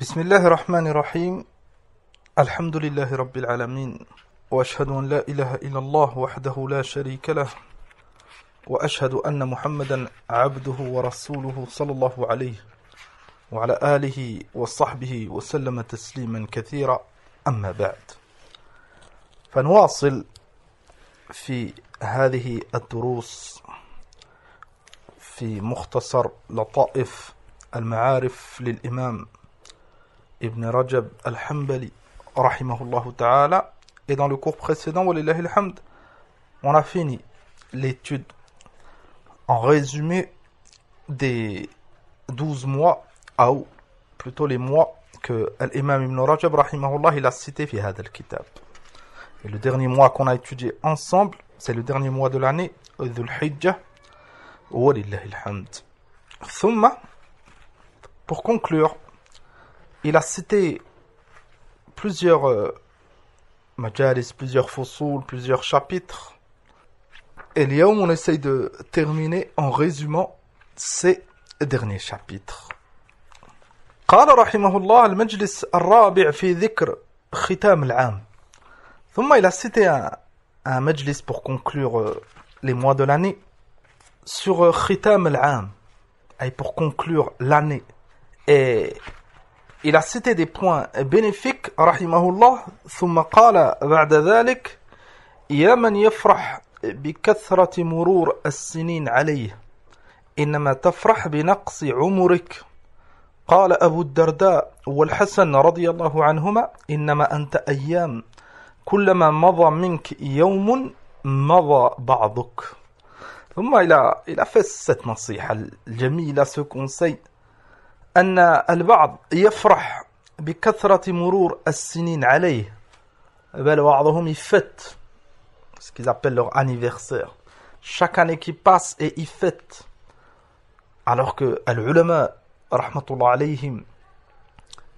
بسم الله الرحمن الرحيم الحمد لله رب العالمين وأشهد أن لا إله إلا الله وحده لا شريك له وأشهد أن محمدا عبده ورسوله صلى الله عليه وعلى آله وصحبه وسلم تسليما كثيرا أما بعد فنواصل في هذه الدروس في مختصر لطائف المعارف للإمام Ibn Rajab al-Hanbali, rahimahullah ta'ala. Et dans le cours précédent, walillahi alhamd, on a fini l'étude en résumé des 12 mois, ou plutôt les mois que l'imam Ibn Rajab, rahimahullah, il a cité fi hadha al-kitab. Et le dernier mois qu'on a étudié ensemble, c'est le dernier mois de l'année, Dhul Hijjah, walillahi alhamd. Thumma, pour conclure, il a cité plusieurs majalis, plusieurs fusul, plusieurs chapitres. Et l'yaoum, on essaye de terminer en résumant ces derniers chapitres. قال رحمه الله المجلس الرابع في ذكر ختام العام. ثم il a cité un majlis pour conclure les mois de l'année sur ختام العام, et pour conclure l'année. Et il a cité des points bénéfiques, rahimahullah, ثم قال بعد ذلك يا من يفرح بكثرة مرور السنين عليه إنما تفرح بنقص عمرك. قال أبو الدرداء والحسن رضي الله عنهما إنما أنت أيام كلما مضى منك يوم مضى بعضك. ثم il a fait cette نصيحة الجميلة, ce conseil, أن البعض يفرح بكثرة مرور السنين عليه, بل بعضهم يفت, ce qu'ils appellent leur anniversaire. Chaque année qui passe et ils fêtent. Alors que l'ulama, rahmatullah alayhim,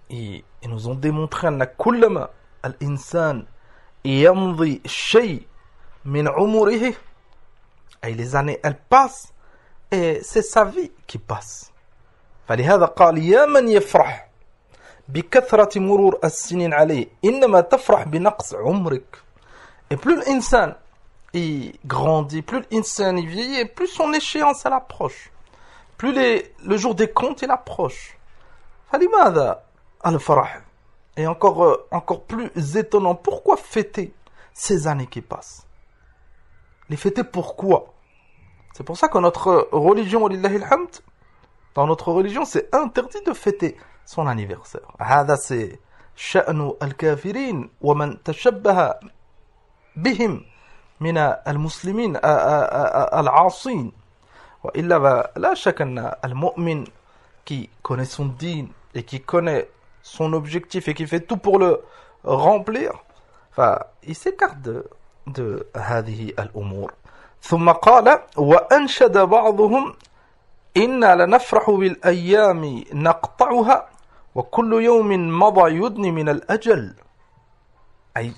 ils nous ont démontré أن كلما الإنسان يمضي شيء من عمره, et les années elles passent et c'est sa vie qui passe. فلهذا قال يا من يفرح بكثرة مرور السنين عليه إنما تفرح بنقص عمرك. Et plus l'insan il grandit, plus l'insan il vieillit, plus son échéance elle approche, plus le jour des comptes il approche. فلماذا الفرح? Et encore plus étonnant, pourquoi fêter ces années qui passent? Les fêter pourquoi? C'est pour ça que notre religion, walillahi alhamd, dans notre religion, c'est interdit de fêter son anniversaire. هذا c'est شأن الكافرين ومن تشبه بهم من المسلمين العاصين. وإلا لا شك أن المؤمن qui connaît son dîn et qui connaît son objectif et qui fait tout pour le remplir, il s'écarte de هذه الأمور. ثم قال وأنشد بعضهم إنا لنفرح بالأيام نقطعها وكل يوم مضى يدني من الأجل.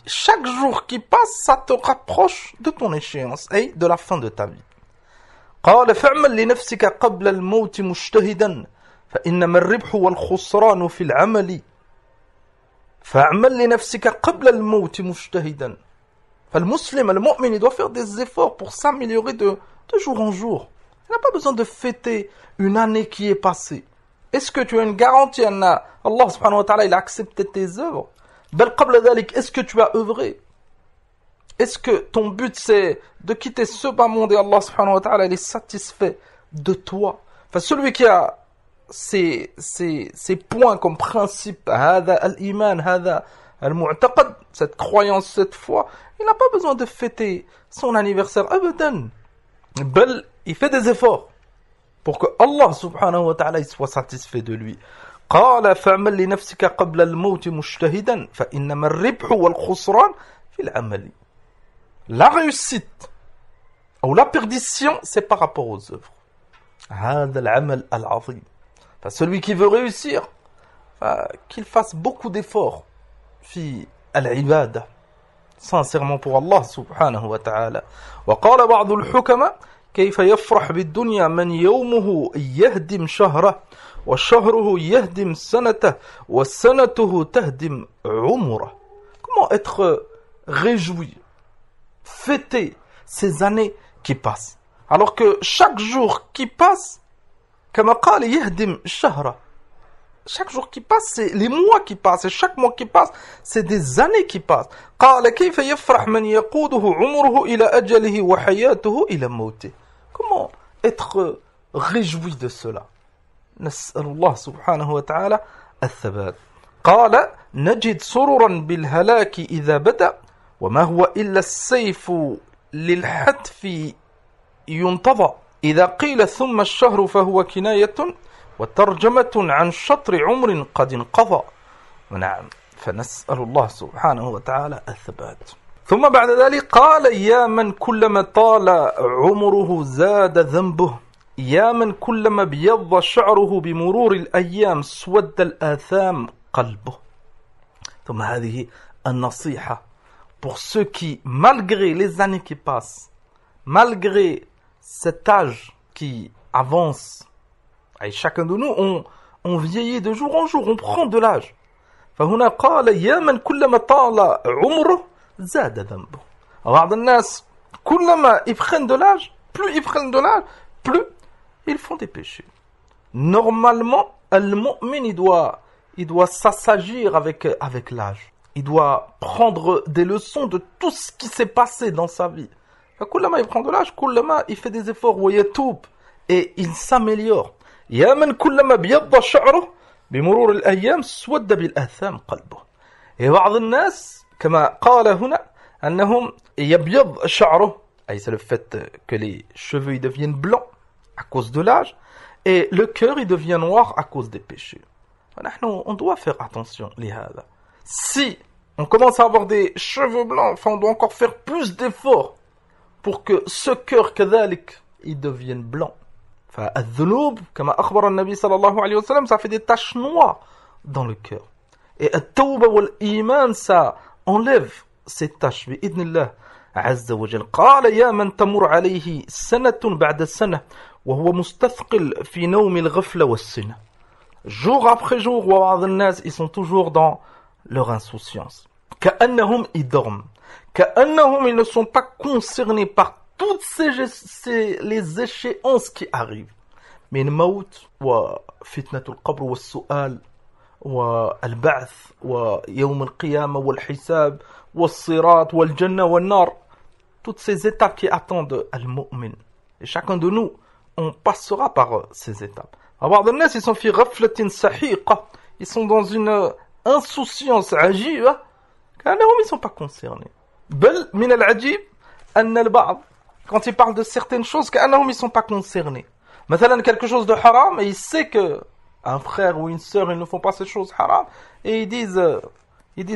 Chaque jour qui passe, ça te rapproche de ton échéance et de la fin de ta vie. قال فاعمل لنفسك قبل الموت مجتهدا فإنما الربح والخسران في العمل. فاعمل لنفسك قبل الموت مجتهدا. فالمسلم المؤمن il doit faire des efforts pour s'améliorer de jour en jour. Il n'a pas besoin de fêter une année qui est passée. Est-ce que tu as une garantie أن Allah subhanahu wa ta'ala il a accepté tes œuvres? بل قبل ذلك, est-ce que tu as œuvré? Est-ce que ton but c'est de quitter ce bas monde et Allah subhanahu wa ta'ala il est satisfait de toi? Enfin, celui qui a ces points comme principe, هذا الإيمان, هذا المعتقد, cette croyance, cette foi, il n'a pas besoin de fêter son anniversaire أبدا. بل il fait des efforts pour que Allah subhanahu wa ta'ala soit satisfait de lui. قال فاعمل لنفسك قبل الموت مجتهدا فإنما الربح والخسران في العمل. La réussite ou la perdition, c'est par rapport aux œuvres. هذا العمل العظيم. Celui qui veut réussir, qu'il fasse beaucoup d'efforts في العبادة, sincèrement pour Allah subhanahu wa ta'ala. وقال بعض الحكماء كيف يفرح بالدنيا من يومه يهدم شهره وشهره يهدم سنته وسنته تهدم عمره. Comment être réjoui, fêter ces années qui passent, alors que chaque jour qui passe, كما قال يهدم شهره, chaque jour qui passe, c'est les mois qui passent, et chaque mois qui passe, c'est des années qui passent. قال كيف يفرح من يقوده عمره إلى أجله وحياته إلى موته. Comment être réjoui de cela? نسأل الله سبحانه وتعالى الثبات. قال نجد سررا بالهلاك إذا بدأ وما هو إلا السيف للحتف ينتظى إذا قيل ثم الشهر فهو كناية وترجمة عن شطر عمر قد انقضى. نعم، فنسأل الله سبحانه وتعالى الثبات. ثم بعد ذلك قال يا من كلما طال عمره زاد ذنبه يا من كلما ابيض شعره بمرور الأيام سود الآثام قلبه. ثم هذه النصيحة pour ceux qui, malgré les années qui passent, malgré cet âge qui avance, et chacun de nous, on vieillit de jour en jour, on prend de l'âge. فهنا قال يا من كلما طال عمره زاد ذنبه. بعض الناس كلما ils prennent de l'âge, plus ils prennent de l'âge, plus ils font des péchés. Normalement, al-mu'min, il doit s'assagir avec l'âge. Il doit prendre des leçons de tout ce qui s'est passé dans sa vie. كلما il prend de l'âge, كلما il fait des efforts ويتوب et il s'améliore. يا من كلما بيض شعره بمرور الأيام سود بالآثام قلبه. Et بعض الناس كما قال هنا أنهم يبيض شعره, et c'est le fait que les cheveux ils deviennent blancs à cause de l'âge et le cœur il devient noir à cause des péchés. On doit faire attention لهذا. Si on commence à avoir des cheveux blancs, enfin on doit encore faire plus d'efforts pour que ce cœur كذلك il devienne blanc. فالذنوب كما أخبر النبي صلى الله عليه وسلم, ça fait des taches noires dans le cœur. Et التوبة والإيمان, ça enlève ces taches بإذن الله عز وجل. قال يا من تمر عليه سنة بعد سنة وهو مستثقل في نوم الغفلة والسنة. Jour après jour, وبعض الناس ils sont toujours dans leur insouciance. كأنهم ils dorment. كأنهم ils ne sont pas concernés par toutes les échéances qui arrivent. من موت وفتنة القبر والسؤال والبعث ويوم القيامة والحساب والصراط والجنة والنار. Toutes ces étapes qui attendent al-mu'min. Et chacun de nous, on passera par ces étapes. بعض الناس ils sont في غفلة سحيقة. Ils sont dans une insouciance عجيبة. كأنهم ils sont pas concernés. بل من العجيب أن البعض quand ils parlent de certaines choses, كأنهم ils sont pas concernés. مثلا quelque chose de haram, et il sait que un frère ou une sœur ils ne font pas ces choses haram, et ils disent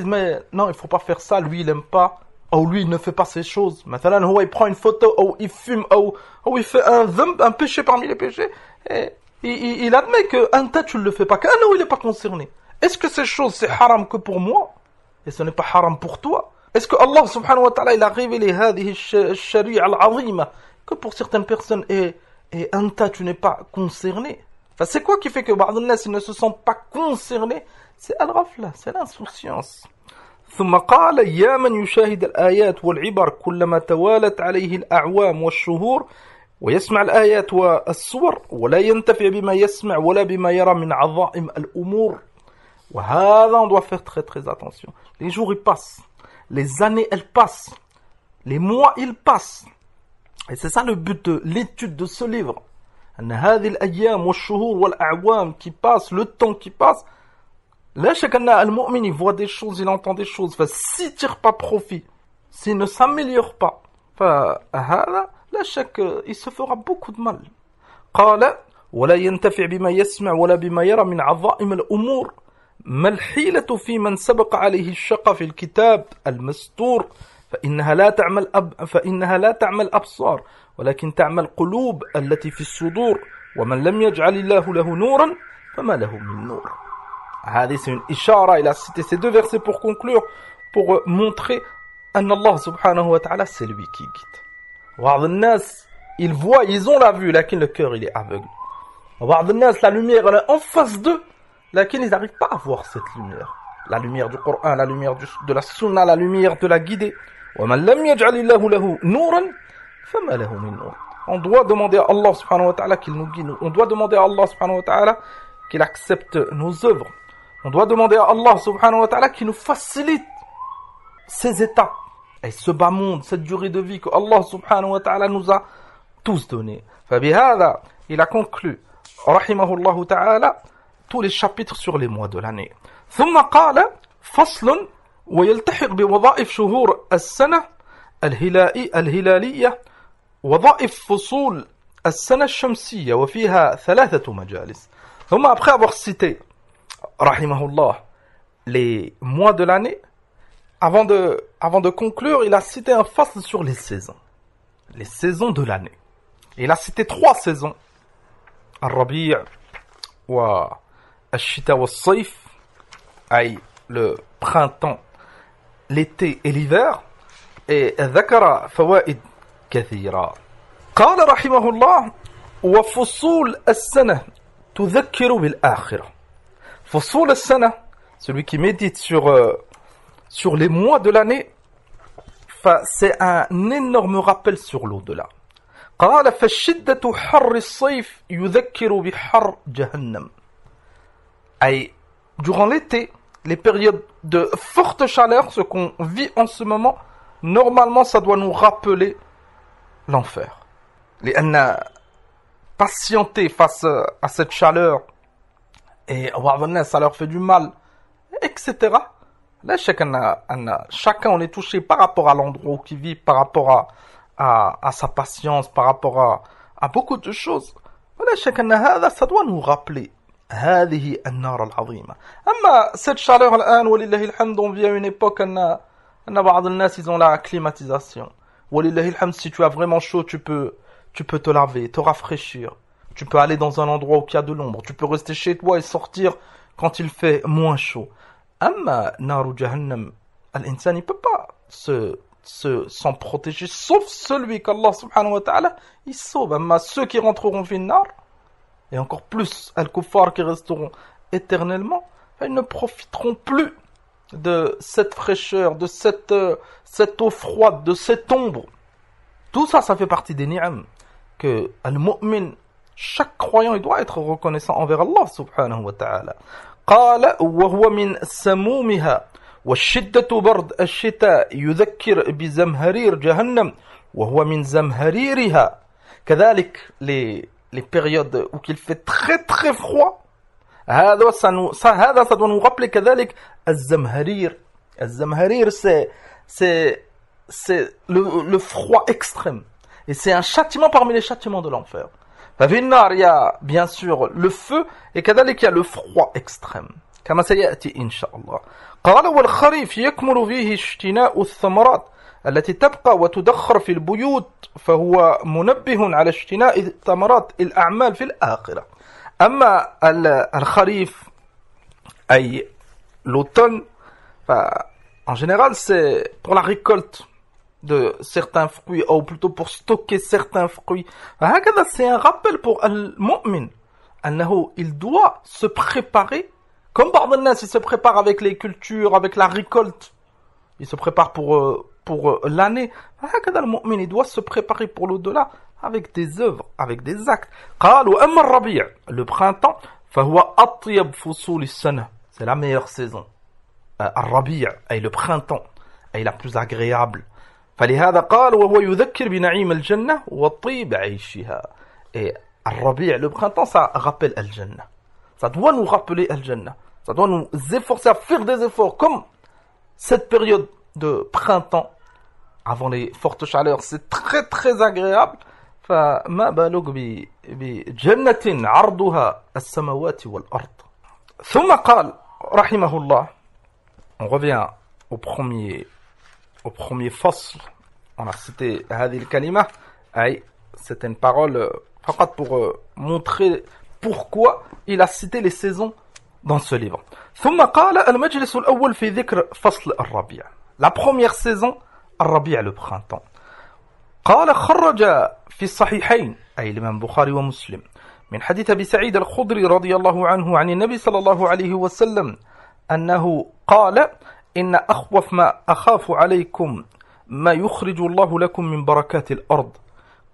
mais non, il faut pas faire ça, lui il aime pas, ou lui il ne fait pas ces choses. مثلا هو il prend une photo, ou il fume, ou il fait un péché parmi les péchés, et il admet que un tas tu ne le fais pas, كأنه il est pas concerné. Est-ce que ces choses c'est haram que pour moi, et ce n'est pas haram pour toi? Est-ce que Allah subhanahu wa ta'ala il a révélé هذه الشريعة العظيمة que pour certaines personnes et un tas tu n'es pas concerné? Enfin, c'est quoi qui fait que بعض الناس ils ne se sentent pas concernés? C'est al-ghafla, c'est l'insouciance. ثم قال يا من يشاهد الآيات والعبر كلما توالت عليه الأعوام والشهور ويسمع الآيات والصور ولا ينتفع بما يسمع ولا بما يرى من عظائم الأمور. وهذا on doit faire très très attention. Les jours ils passent. Les années, elles passent. Les mois, ils passent. Et c'est ça le but de l'étude de ce livre. أن هذه الأيام والشهور والأعوام qui passent, le temps qui passe, لا شك أن المؤمن il voit des choses, il entend des choses. S'il ne tire pas profit, s'il ne s'améliore pas, فهذا لا شك il se fera beaucoup de mal. قال ولا ينتفع بما يسمع ولا بما يرى من عظائم الأمور. ما الحيلة في من سبق عليه الشقى في الكتاب المستور فإنها لا تعمل أبصار ولكن تعمل قلوب التي في الصدور ومن لم يجعل الله له نورا فما له من نور. هذه c'est une إشارة. Il a cité ces deux versets pour conclure, pour montrer أن الله سبحانه وتعالى c'est lui qui guide. بعض الناس ils voient, ils ont la vue, lakin le cœur il est aveugle. La lumière elle est en face d'eux, lakin ils n'arrivent pas à voir cette lumière. La lumière du Coran, la lumière de la Sunna, la lumière de la guidée. وَمَنْ لَمْ يَجْعَلِ اللَّهُ لَهُ نُورًا فَمَا لَهُ مِنْ نُورٍ. On doit demander à Allah subhanahu wa ta'ala qu'il nous guide. On doit demander à Allah subhanahu wa ta'ala qu'il accepte nos œuvres. On doit demander à Allah subhanahu wa ta'ala qu'il nous facilite ces étapes et ce bas monde, cette durée de vie que Allah subhanahu wa ta'ala nous a tous donné. فبهذا, il a conclu rahimahullah ta'ala tous les chapitres sur les mois de l'année. ثم قال فصل ويلتحق بوظائف شهور السنة الهلالية وظائف فصول السنة الشمسية وفيها 3 مجالس. ثم après avoir cité rahimahullah les mois de l'année, avant de conclure, il a cité un fasl sur les saisons de l'année. Il a cité 3 saisons, al-Rabi' wa al-Shita wa al-Sayf, aïe le printemps, l'été et l'hiver, et ذكر فوائد كثيرة. قال رحمه الله وفصول السنة تذكر بالآخرة. فصول السنة, celui qui médite sur les mois de l'année, c'est un énorme rappel sur l'au-delà. قال فالشدة حر الصيف يذكر بحر جهنم. أي durant l'été, les périodes de forte chaleur, ce qu'on vit en ce moment, normalement ça doit nous rappeler l'enfer. لأن patienter face à cette chaleur et ça leur fait du mal, etc. Là, chacun on est touché par rapport à l'endroit où il vit, par rapport à sa patience, par rapport à beaucoup de choses. Là, ça doit nous rappeler هذه النار العظيمة. أما cette chaleur الآن ولله الحمد, on vit à une époque أن بعض الناس ils ont la climatisation. ولله الحمد, si tu as vraiment chaud, tu peux te laver, te rafraîchir. Tu peux aller dans un endroit où il y a de l'ombre. Tu peux rester chez toi et sortir quand il fait moins chaud. أما نار جهنم, الإنسان il peut pas s'en protéger, sauf celui qu'Allah subhanahu wa ta'ala il sauve. أما ceux qui rentreront في النار, et encore plus al-kuffar qui resteront éternellement, ils ne profiteront plus de cette fraîcheur, de cette eau froide, de cette ombre. Tout ça, ça fait partie des ni'am que al-mu'min, chaque croyant, il doit être reconnaissant envers Allah subhanahu wa ta'ala. قال وهو من سمومها والشدة برد الشتاء يذكر بزمهرير جهنم وهو من زمهريرها. كذلك les périodes où il fait très très froid, ça doit nous rappeler كذلك الزمهرير. الزمهرير c'est le froid extrême, et c'est un châtiment parmi les châtiments de l'enfer. ففي النار, il y a bien sûr le feu, et كذلك il y a le froid extrême كما سيأتي إن شاء الله. قال والخريف يكمل فيه اشتناء الثمرات التي تبقى وتدخر في البيوت فهو منبه على اشتناء ثمرات الأعمال في الآخرة. أما الخريف أي l'automne, en général c'est pour la récolte de certains fruits, ou plutôt pour stocker certains fruits. C'est un rappel pour al-mu'min أنه il doit se préparer comme بعض الناس il se prépare avec les cultures, avec la récolte, il se prépare pour l'année. Le mu'min, il doit se préparer pour l'au-delà avec des œuvres, avec des actes. قالوا أما الربيع, le printemps, فهو أطيب فصول السنة, c'est la meilleure saison. الربيع أي le printemps, أي la plus agréable. فلهذا قال وهو يذكر بنعيم الجنة وطيب عيشها. Et الربيع, le printemps, ça rappelle al-Jannah. Ça doit nous rappeler al-Jannah. Ça doit nous efforcer à faire des efforts, comme cette période de printemps avant les fortes chaleurs, c'est très très agréable. فما بالك بجنة عرضها السماوات والأرض. ثم قال رحمه الله, on revient au premier fasl. On a cité هذه الكلمة, c'était une parole فقط pour montrer pourquoi il a cité les saisons dans ce livre. ثم قال المجلس الأول في ذكر فصل الربيع. La première saison, الربيع, le printemps. قال خرج في الصحيحين أي الإمام بخاري ومسلم من حديث أبي سعيد الخدري رضي الله عنه عن النبي صلى الله عليه وسلم أنه قال إن أخوف ما أخاف عليكم ما يخرج الله لكم من بركات الأرض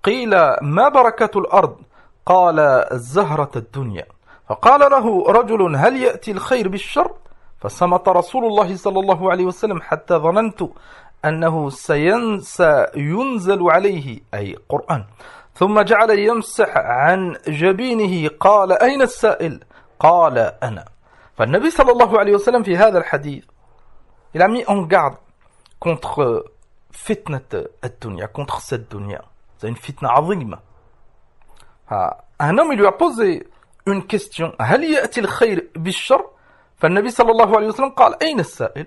قيل ما بركة الأرض قال زهرة الدنيا فقال له رجل هل يأتي الخير بالشر فصمت رسول الله صلى الله عليه وسلم حتى ظننت أنه سينزل عليه أي قرآن ثم جعل يمسح عن جبينه قال أين السائل قال أنا فالنبي صلى الله عليه وسلم في هذا الحديث il a mis en garde contre fitnat ad-dunya, contre cette dunya. C'est une fitna azima. Un homme il lui a posé une question هل يأتي الخير بالشر فالنبي صلى الله عليه وسلم قال أين السائل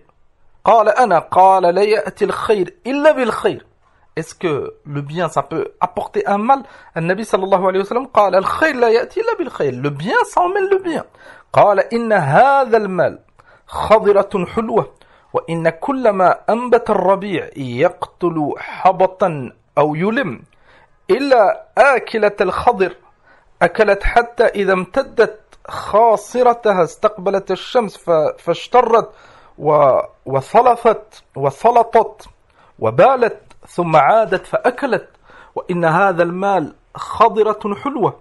قال أنا قال لا يأتي الخير إلا بالخير. Est-ce que le bien ça peut apporter un mal? النبي صلى الله عليه وسلم قال الخير لا يأتي إلا بالخير. Le bien ça emmène le bien. قال إن هذا المال خضرة حلوة وإن كل ما أنبت الربيع يقتل حبطا أو يلم إلا آكلة الخضر أكلت حتى إذا امتدت خاصرتها استقبلت الشمس فاشترت وثلطت وبالت ثم عادت فأكلت وإن هذا المال خضرة حلوة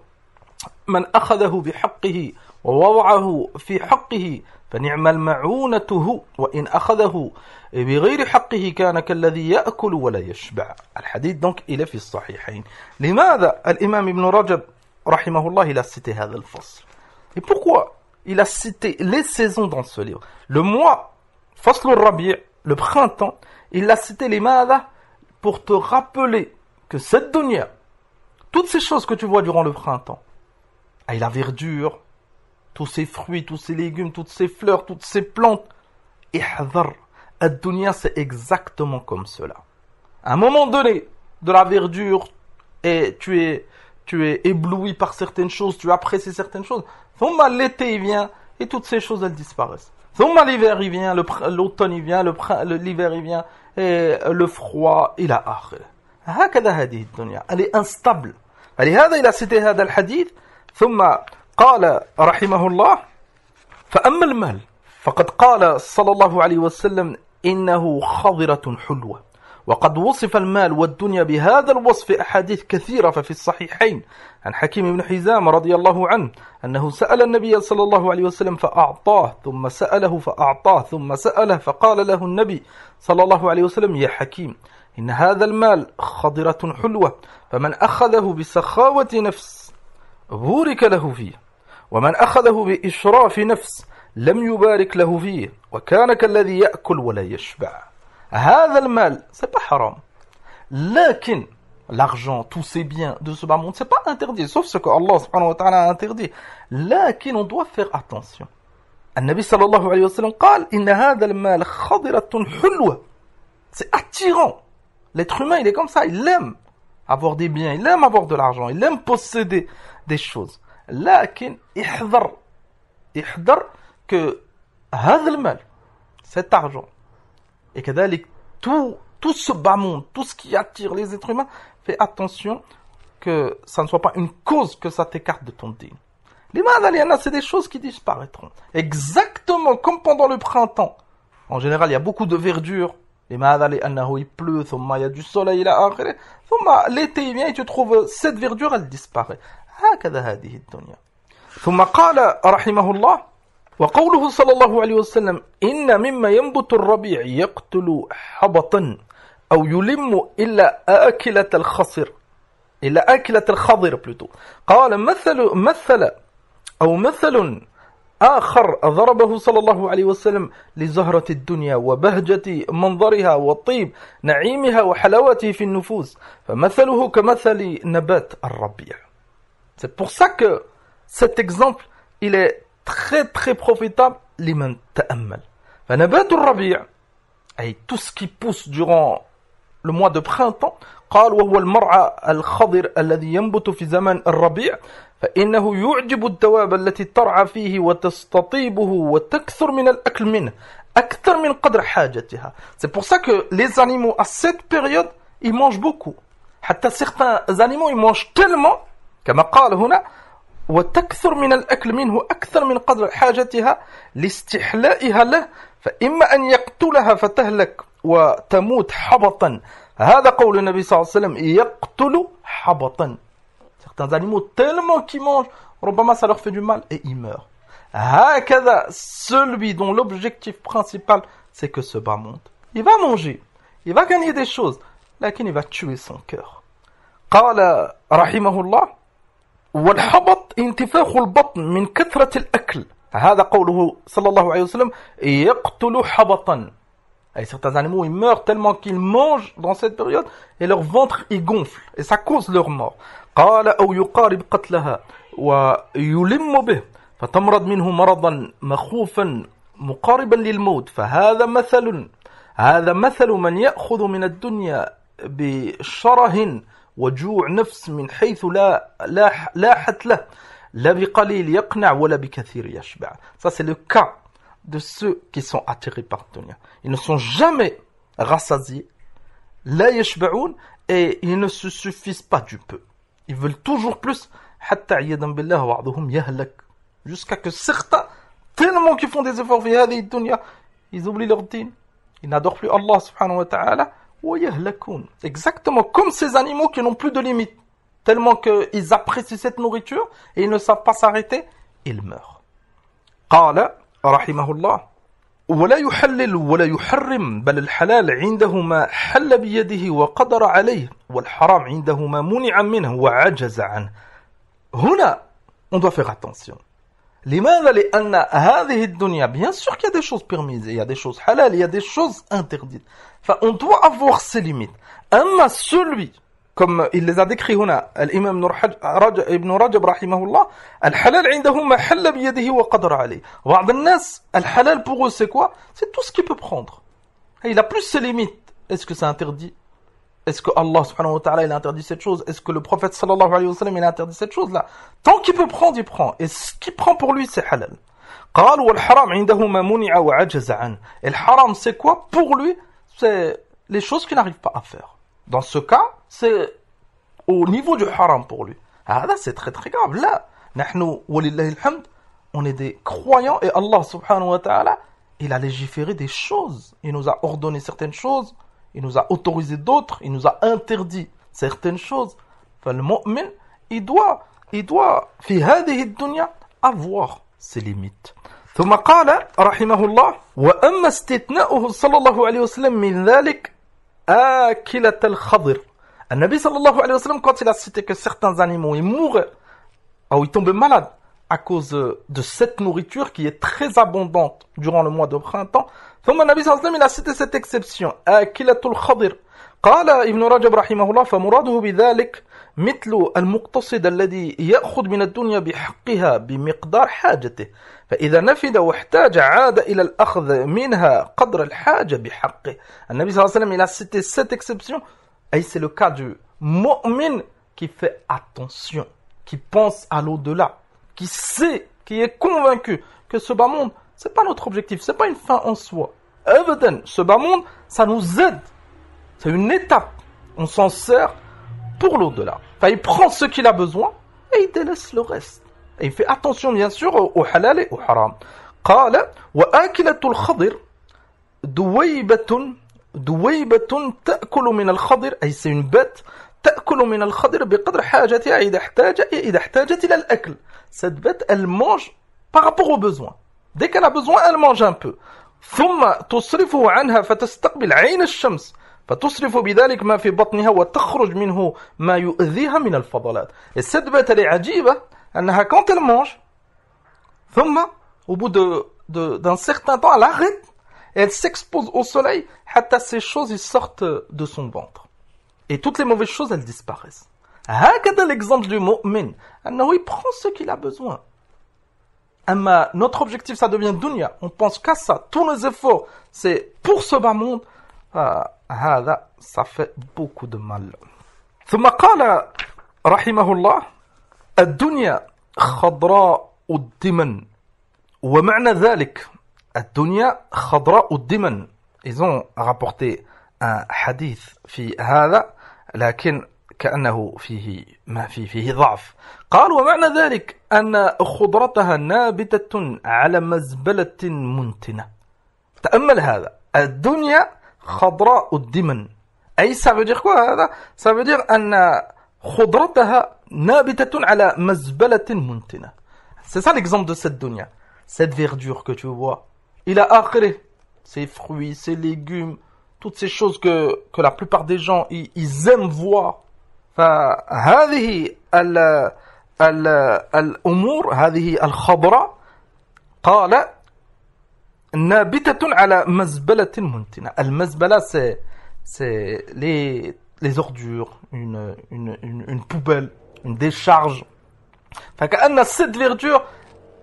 من أخذه بحقه ووضعه في حقه فنعم المعونته وإن أخذه بغير حقه كان كالذي يأكل ولا يشبع. الحديث donc il est في الصحيحين. لماذا الإمام ابن رجب رحمه الله il a cité هذا الفصل? Et pourquoi il a cité les saisons dans ce livre? Le mois فصل الربيع, le printemps, il l'a cité لماذا? Pour te rappeler que cette dunya, toutes ces choses que tu vois durant le printemps, et la verdure, tous ces fruits, tous ces légumes, toutes ces fleurs, toutes ces plantes, ihdhar, ad-dunya c'est exactement comme cela. À un moment donné, de la verdure, et tu es ébloui par certaines choses, tu apprécies certaines choses. Thumma l'été il vient, et toutes ces choses elles disparaissent. Thumma l'hiver il vient, l'automne il vient, l'hiver il vient, et le froid, il a akhir. هكذا هذه الدنيا, elle est instable. فلهذا il a cité هذا الحديث, ثم قال رحمه الله فأما المال فقد قال صلى الله عليه وسلم إنه خضرة حلوة وقد وصف المال والدنيا بهذا الوصف أحاديث كثيرة ففي الصحيحين عن حكيم بن حزام رضي الله عنه أنه سأل النبي صلى الله عليه وسلم فأعطاه ثم سأله فأعطاه ثم سأله فقال له النبي صلى الله عليه وسلم يا حكيم إن هذا المال خضرة حلوة فمن أخذه بسخاوة نفس بورك له فيه ومن أخذه بإشراف نفس لم يبارك له فيه وكان كالذي يأكل ولا يشبع. هذا المال c'est pas haram, لكن l'argent, tous ces biens de ce bas monde, c'est pas interdit, sauf ce que Allah subhanahu wa ta'ala a interdit. لكن on doit faire attention. النبي صلى الله عليه وسلم قال إن هذا المال خضرة حلوة. C'est attirant. L'être humain il est comme ça, il aime avoir des biens, il aime avoir de l'argent, il aime posséder des choses. لكن احذر que هذا المال, cet argent, et كذلك tout ce bas monde, tout ce qui attire les êtres humains, fais attention que ça ne soit pas une cause que ça t'écarte de ton dîn. لماذا؟ لأن c'est des choses qui disparaîtront. Exactement comme pendant le printemps. En général, il y a beaucoup de verdure. لماذا؟ لأنه il pleut, ثم il y a du soleil إلى آخره. ثم l'été il vient et tu trouves cette verdure, elle disparaît. هكذا هذه الدنيا. ثم قال رحمه الله وقوله صلى الله عليه وسلم إن مما ينبت الربيع يقتل حبطا أو يلم إلا آكلة الخضر plutôt. قال مثل آخر ضربه صلى الله عليه وسلم لزهرة الدنيا وبهجة منظرها وطيب نعيمها وحلاوته في النفوس فمثله كمثل نبات الربيع. C'est pour ça que cet exemple il est très très profitable liman ta'ammal. فنبات الربيع أي tout ce qui pousse durant le mois de printemps قال وهو المرعى الخضر الذي ينبت في زمن الربيع فإنه يعجب الدواب التي ترعى فيه وتستطيبه وتكثر من الأكل منه أكثر من قدر حاجتها. C'est pour ça que les animaux à cette période ils mangent beaucoup. حتى certains animaux ils mangent tellement كما قال هنا وتكثر من الأكل منه أكثر من قدر حاجتها لاستحلائها له فإما أن يقتلها فتهلك وتموت حبطا هذا قول النبي صلى الله عليه وسلم يقتل حبطا. Certains animaux tellement qu'ils mangent ربما ça leur fait du mal et ils meurent. هكذا celui dont l'objectif principal c'est que ce bas monde il va manger, il va gagner des choses لكن il va tuer son cœur. قال رحمه الله والحبط انتفاخ البطن من كثرة الأكل هذا قوله صلى الله عليه وسلم يقتل حبطا. Et certains animaux ils meurent tellement qu'ils mangent dans cette période et leur ventre il gonfle et ça cause leur mort. قال أو يقارب قتلها ويلم به فتمرض منه مرضا مخوفا مقاربا للموت فهذا مثل من يأخذ من الدنيا بشره وجوع نفس من حيث لا حت له لا بقليل يقنع ولا بكثير يشبع. Ça c'est le cas de ceux qui sont attirés par la dunya. Ils ne sont jamais rassasiés, لا يشبعون et ils ne se suffisent pas du peu. Ils veulent toujours plus حتى عياذا بالله بعضهم يهلك jusqu'à que certains tellement qu'ils font des efforts في هذه الدنيا ils oublient leur dîn, ils n'adorent plus Allah subhanahu wa ta'ala ويهلكون. Exactement comme ces animaux qui n'ont plus de limite tellement qu'ils apprécient cette nourriture et ils ne savent pas s'arrêter, ils meurent. قال رحمه الله ولا يحلل ولا يحرم بل الحلال عنده ما حل بيده وقدر عليه والحرام عنده ما منع منه وعجز عنه. هنا on doit faire attention. لماذا؟ لأن هذه الدنيا bien sûr qu'il y a des choses permises, il y a des choses halal, il y a des choses interdites. Enfin, on doit avoir ses limites. أما celui comme il les a décrits هنا الإمام ابن رجب رحمه الله الحلال عنده ما حل بيده وقدر عليه. بعض الناس الحلال pour eux c'est quoi? C'est tout ce qu'il peut prendre. Il a plus ses limites. Est-ce que c'est interdit? Est-ce que Allah subhanahu wa ta'ala il a interdit cette chose? Est-ce que le prophète sallallahu alayhi wa sallam il a interdit cette chose là? Tant qu'il peut prendre, il prend. Et ce qu'il prend pour lui c'est halal. قال والحرام عنده ما منع وعجز عنه. Et le haram c'est quoi? Pour lui c'est les choses qu'il n'arrive pas à faire. Dans ce cas, c'est au niveau du haram pour lui. Ah là, c'est très très grave. Là, نحن ولله الحمد, on est des croyants et Allah subhanahu wa ta'ala, il a légiféré des choses. Il nous a ordonné certaines choses, il nous a autorisé d'autres, il nous a interdit certaines choses. Enfin, le mu'min, il doit في هذه الدنيا avoir ses limites. ثم قال رحمه الله وأما استثناؤه صلى الله عليه وسلم من ذلك آكلة الخضر. النبي صلى الله عليه وسلم quand il a cité que certains animaux ils mouraient ou ils tombaient malades à cause de cette nourriture qui est très abondante durant le mois de printemps. ثم النبي صلى الله عليه وسلم il a cité cette exception آكلة الخضر. قال ابن رجب رحمه الله فمراده بذلك مثل المقتصد الذي يأخذ من الدنيا بحقها بمقدار حاجته فإذا نفد واحتاج عاد إلى الأخذ منها قدر الحاجة بحقه. النبي صلى الله عليه وسلم il a cité cette exception et c'est le cas du mu'min qui fait attention, qui pense à l'au-delà, qui sait, qui est convaincu que ce bas monde c'est pas notre objectif, c'est pas une fin en soi. Abadan, ce bas monde ça nous aide, c'est une étape, on s'en sert pour l'au-delà. Enfin, il prend ce qu'il a besoin et il délaisse le reste. Et il fait attention bien sûr au halal et au haram. قال وآكلة الخضر دويبة تأكل من الخضر أي c'est une bête تأكل من الخضر بقدر حاجتها إذا احتاجت إلى الأكل. Cette bête elle mange par rapport aux besoins. Dès qu'elle a besoin elle mange un peu. ثم تصرفه عنها فتستقبل عين الشمس فتصرف بذلك ما في بطنها وتخرج منه ما يؤذيها من الفضلات. Et cette bête elle est عجيبة أنها quand elle mange ثم au bout d'un certain temps elle arrête et elle s'expose au soleil حتى ces choses ils sortent de son ventre et toutes les mauvaises choses elles disparaissent. هكذا l'exemple du mu'min أنه il prend ce qu'il a besoin. أما notre objectif ça devient dunya, on pense qu'à ça, tous nos efforts c'est pour ce bas monde. هذا ça fait beaucoup de mal. ثم قال رحمه الله الدنيا خضراء الدمن ومعنى ذلك الدنيا خضراء الدمن. Ils ont rapporté un hadith في هذا لكن كأنه فيه ضعف. قال ومعنى ذلك أن خضرتها نابتة على مزبلة منتنة. تأمل هذا، الدنيا خضراء الدمن، أي ça veut dire quoi هذا؟ Ça veut dire أن خضرتها نابتة على مزبلة منتنة. C'est ça l'exemple de cette dunya. Cette verdure que tu vois, إلى آخره, ces fruits, ces légumes, toutes ces choses que la plupart des gens ils aiment voir. فهذه الأمور هذه الخضراء قال نابتة على مزبلة منتنة. المزبلة c'est les ordures, une poubelle, une décharge. فكأن cette verdure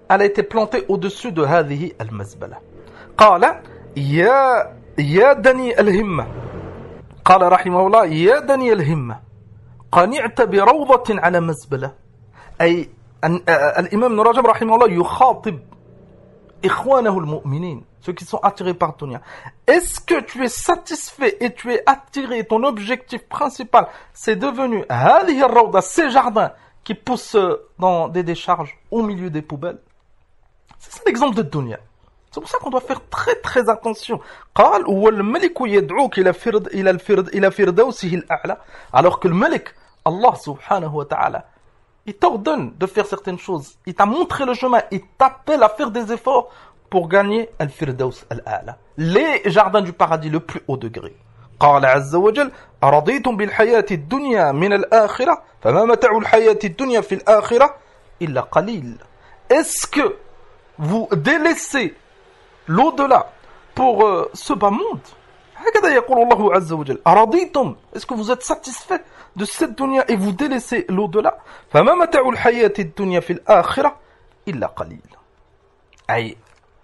elle a été plantée au-dessus de هذه المزبلة. قال يا دني الهمة، قال رحمه الله يا دني الهمة قنعت بروضة على مزبلة. أي الإمام ابن رجب رحمه الله يخاطب إخوانه المؤمنين, ceux qui sont attirés par dunya. Est-ce que tu es satisfait et tu es attiré, ton objectif principal c'est devenu هذه الروضة, ces jardins qui poussent dans des décharges au milieu des poubelles? C'est ça l'exemple de dunya. C'est pour ça qu'on doit faire très très attention. قال والملك يدعوك إلى فردوسه الأعلى. Alors que le Malik, Allah subhanahu wa ta'ala, il t'ordonne de faire certaines choses. Il t'a montré le chemin. Il t'appelle à faire des efforts pour gagner al-firdaus al-a'la, les jardins du paradis le plus haut degré. قال عز وجل أرضيتم بالحياة الدنيا من الآخرة فما متاع الحياة الدنيا في الآخرة إلا قليل. Est-ce que vous délaissez l'au-delà pour ce bas monde? هكذا يقول الله عز وجل أرضيتم, est-ce que vous êtes satisfait de cette dunya et vous délaissez l'au-delà? فما متاع الحياة الدنيا في الآخرة إلا قليل. أي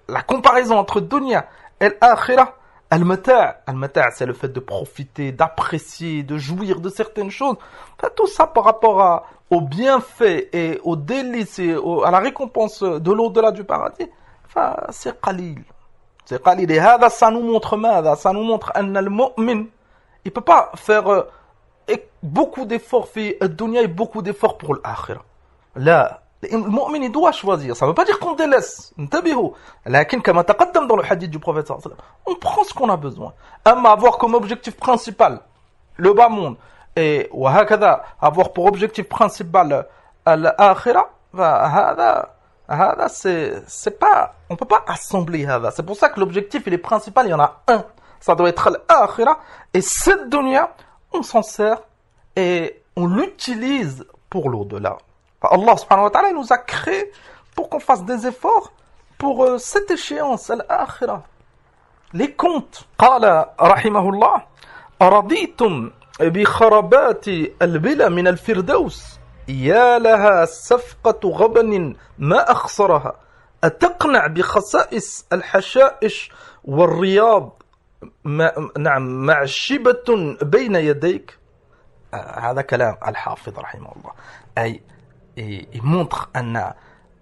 la comparaison entre dunya et l'akhirah, al-mata', c'est le fait de profiter, d'apprécier, de jouir de certaines choses. Enfin, tout ça par rapport aux bienfaits et aux délices et à la récompense de l'au-delà du paradis, enfin, c'est qalil. C'est qalil. Et ça nous montre ماذا? Ça nous montre أن المؤمن, il peut pas faire beaucoup d'efforts في الدنيا et beaucoup d'efforts pour l'akhirah. لا. المؤمن doit choisir. Ça ne veut pas dire qu'on délaisse. انتبهوا. لكن كما تقدم dans le hadith du prophète sallallahu alayhi wa sallam, on prend ce qu'on a besoin. أما avoir comme objectif principal le bas monde et وهكذا avoir pour objectif principal l'akhirah, هذا c'est pas, on peut pas assembler هذا. C'est pour ça que l'objectif il est principal, il y en a un. Ça doit être l'akhirah, et cette dunya on s'en sert et on l'utilise pour l'au-delà. Allah subhanahu wa ta'ala nous a créé pour qu'on fasse des efforts pour cette échéance, l'akhirah. Les comptes. قال رحمه الله أرضيتم بخربات البلا من الفردوس يا لها صفقة غبن ما أخسرها أتقنع بخصائص الحشائش والرياض نعم معشبة بين يديك. هذا كلام الحافظ رحمه الله. أي il montre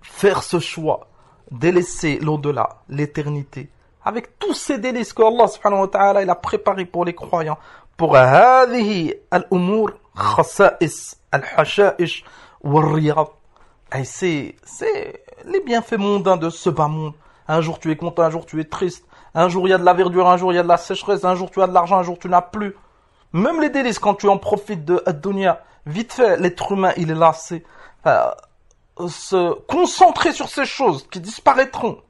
faire ce choix, délaisser l'au-delà, l'éternité, avec tous ces délices que Allah subhanahu wa ta'ala il a préparé pour les croyants, pour هذه الأمور خصائص الحشائش والرياض. Et c'est les bienfaits mondains de ce bas monde. Un jour tu es content, un jour tu es triste, un jour il y a de la verdure, un jour il y a de la sécheresse, un jour tu as de l'argent, un jour tu n'as plus. Même les délices, quand tu en profites de ad-dunya, vite fait l'être humain il est lassé. Se concentrer sur ces choses qui disparaîtront,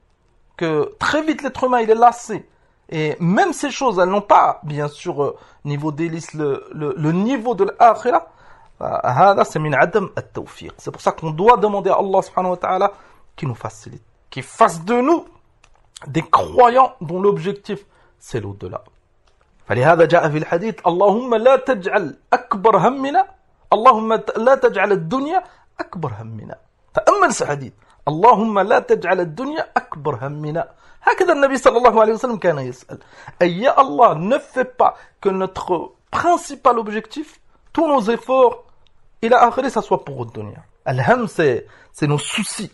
que très vite l'être humain il est lassé, et même ces choses elles n'ont pas bien sûr niveau délice le niveau de l'akhirah. C'est min adam at-tawfiq. C'est pour ça qu'on doit demander à Allah subhanahu wa ta'ala qui nous facilite, qui fasse de nous des croyants dont l'objectif c'est l'au-delà. فلهذا جاء في الحديث اللهم لا تجعل أكبر همنا اللهم لا تجعل الدنيا أكبر همنا. تأمل ce hadith. اللهم لا تجعل الدنيا أكبر همنا. هكذا النبي صلى الله عليه وسلم كان يسأل. Et ya Allah, ne fais pas que notre principal objectif, tous nos efforts, إلى آخره, ça soit pour le dunya. Al-ham, c'est nos soucis.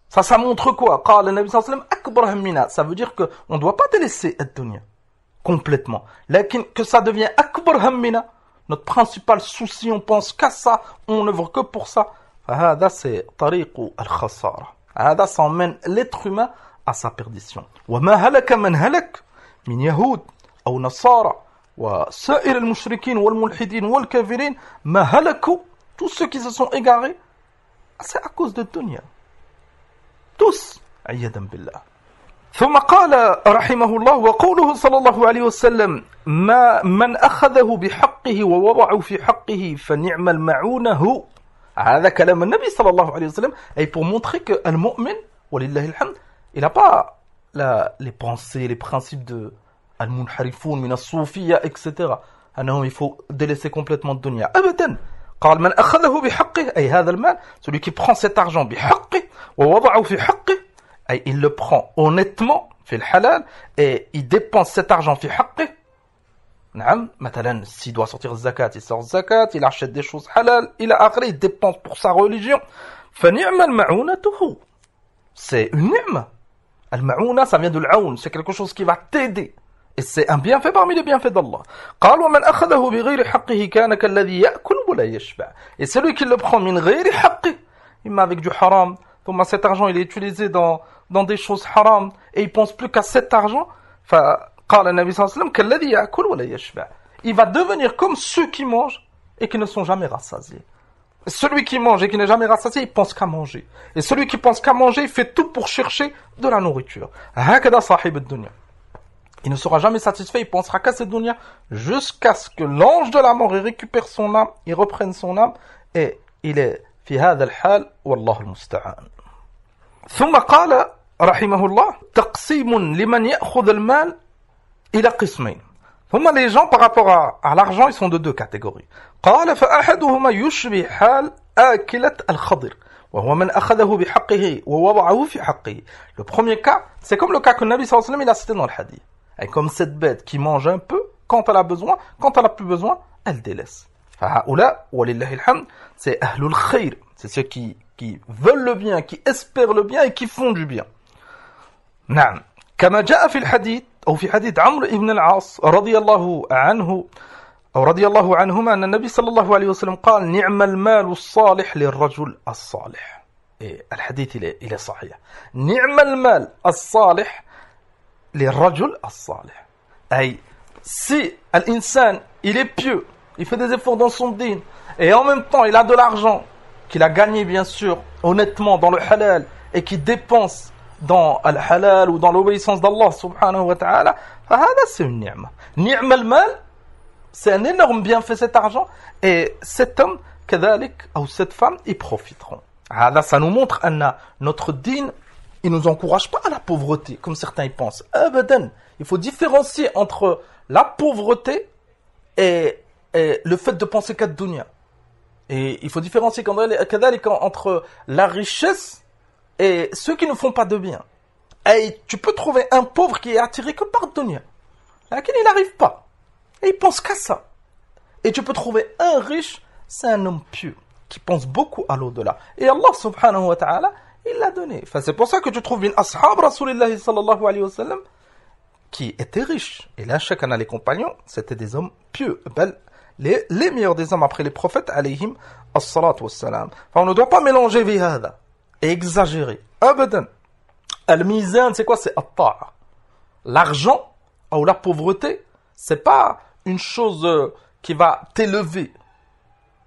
Ça montre quoi? قال النبي صلى الله عليه وسلم أكبر همنا. Ça veut dire que on ne doit pas délaisser le dunya complètement. لكن que ça devient أكبر همنا, notre principal souci, on pense qu'à ça, on n'œuvre que pour ça. فهذا c'est طريق الخسارة. هذا ça emmène l'être humain à sa perdition. وما هلك من هلك من يهود أو نصارى وسائر المشركين والملحدين والكافرين ما هلكوا, tous ceux qui se sont égarés, c'est à cause de dunya. Tous, عياذا بالله. ثم قال رحمه الله وقوله صلى الله عليه وسلم ما من أخذه بحقه ووضعه في حقه فنعم المعونة هو. هذا كلام النبي صلى الله عليه وسلم, et pour montrer que le mu'min, ولله الحمد, il n'a pas les pensées, les principes de al-munharifoun min as-soufiyya, etc. il faut délaisser complètement le dunya. أبدا. قال من أخذه بحقه, أي هذا المال, celui qui prend cet argent بحقه ووضعه في حقه, أي il le prend honnêtement في الحلال et il dépense cet argent في حقه. نعم, مثلا s'il doit sortir zakat, il sort zakat, il achète des choses halal, il dépense pour sa religion. فنعم المعونة هو. C'est une ni'ma. Al-ma'una, ça vient de l'aoun, c'est quelque chose qui va t'aider. Et c'est un bienfait parmi les bienfaits d'Allah. قال ومن أخذه بغير حقه كان كالذي يأكل ولا يشبع. Et celui qui le prend min غير حقه, il met avec du haram, donc cet argent il est utilisé dans des choses haram, et il pense plus qu'à cet argent. قال النبي صلى الله عليه وسلم كالذي يأكل ولا يشبع. Il va devenir comme ceux qui mangent et qui ne sont jamais rassasiés. Celui qui mange et qui n'est jamais rassasié, il pense qu'à manger. Et celui qui pense qu'à manger, il fait tout pour chercher de la nourriture. هكذا صاحب الدنيا. Il ne sera jamais satisfait, il pensera qu'à cette dunya jusqu'à ce que l'ange de la mort récupère son âme, il reprenne son âme, et il est في هذا الحال والله المستعان. ثم قال رحمه الله تقسيم لمن يأخذ المال إلى قسمين. ثم les gens par rapport à l'argent, ils sont de deux catégories. قال فأحدهما يشبه حال آكلة الخضر وهو من أخذه بحقه ووضعه في حقه. Le premier cas, c'est comme le cas que le Nabi sallallahu alayhi wa sallam il a cité dans le hadith. Et comme cette bête qui mange un peu, quand elle a besoin, quand elle a plus besoin, elle délaisse. فهؤلاء ولله الحمد, c'est أهل الخير, c'est ceux qui veulent le bien, qui espèrent le bien et qui font du bien. نعم كما جاء في الحديث أو في حديث عمرو بن العاص رضي الله عنه أو رضي الله عنهما أن النبي صلى الله عليه وسلم قال نعم المال الصالح للرجل الصالح. الحديث il est صحيح. نعم المال الصالح للرجل الصالح. أي si l'insan il est pieux, il fait des efforts dans son din et en même temps il a de l'argent qu'il a gagné bien sûr honnêtement dans le halal et qui dépense dans le halal ou dans l'obéissance d'Allah subhanahu wa ta'ala, c'est une ni'ma. Ni'ma al-mal, c'est un énorme bienfait cet argent, et cet homme, kadhalik, ou cette femme, ils profiteront. Ça nous montre que notre din, il ne nous encourage pas à la pauvreté, comme certains y pensent. Abadan, il faut différencier entre la pauvreté et le fait de penser qu'à dunya. Et il faut différencier kadhalik entre la richesse et ceux qui ne font pas de bien. Et tu peux trouver un pauvre qui est attiré que par dunya, laquelle il n'arrive pas. Et il pense qu'à ça. Et tu peux trouver un riche, c'est un homme pieux, qui pense beaucoup à l'au-delà. Et Allah subhanahu wa ta'ala, il l'a donné. Enfin, c'est pour ça que tu trouves une ashab Rasulillahi sallallahu alayhi wa sallam, qui étaient riches. Et là, chacun a les compagnons, c'était des hommes pieux. Les meilleurs des hommes après les prophètes, alayhim as-salatu was-salam. Enfin, on ne doit pas mélanger vihada et exagérer. Abadan. Al-mizan, c'est quoi? C'est at-ta'a. L'argent, ou la pauvreté, c'est pas une chose qui va t'élever.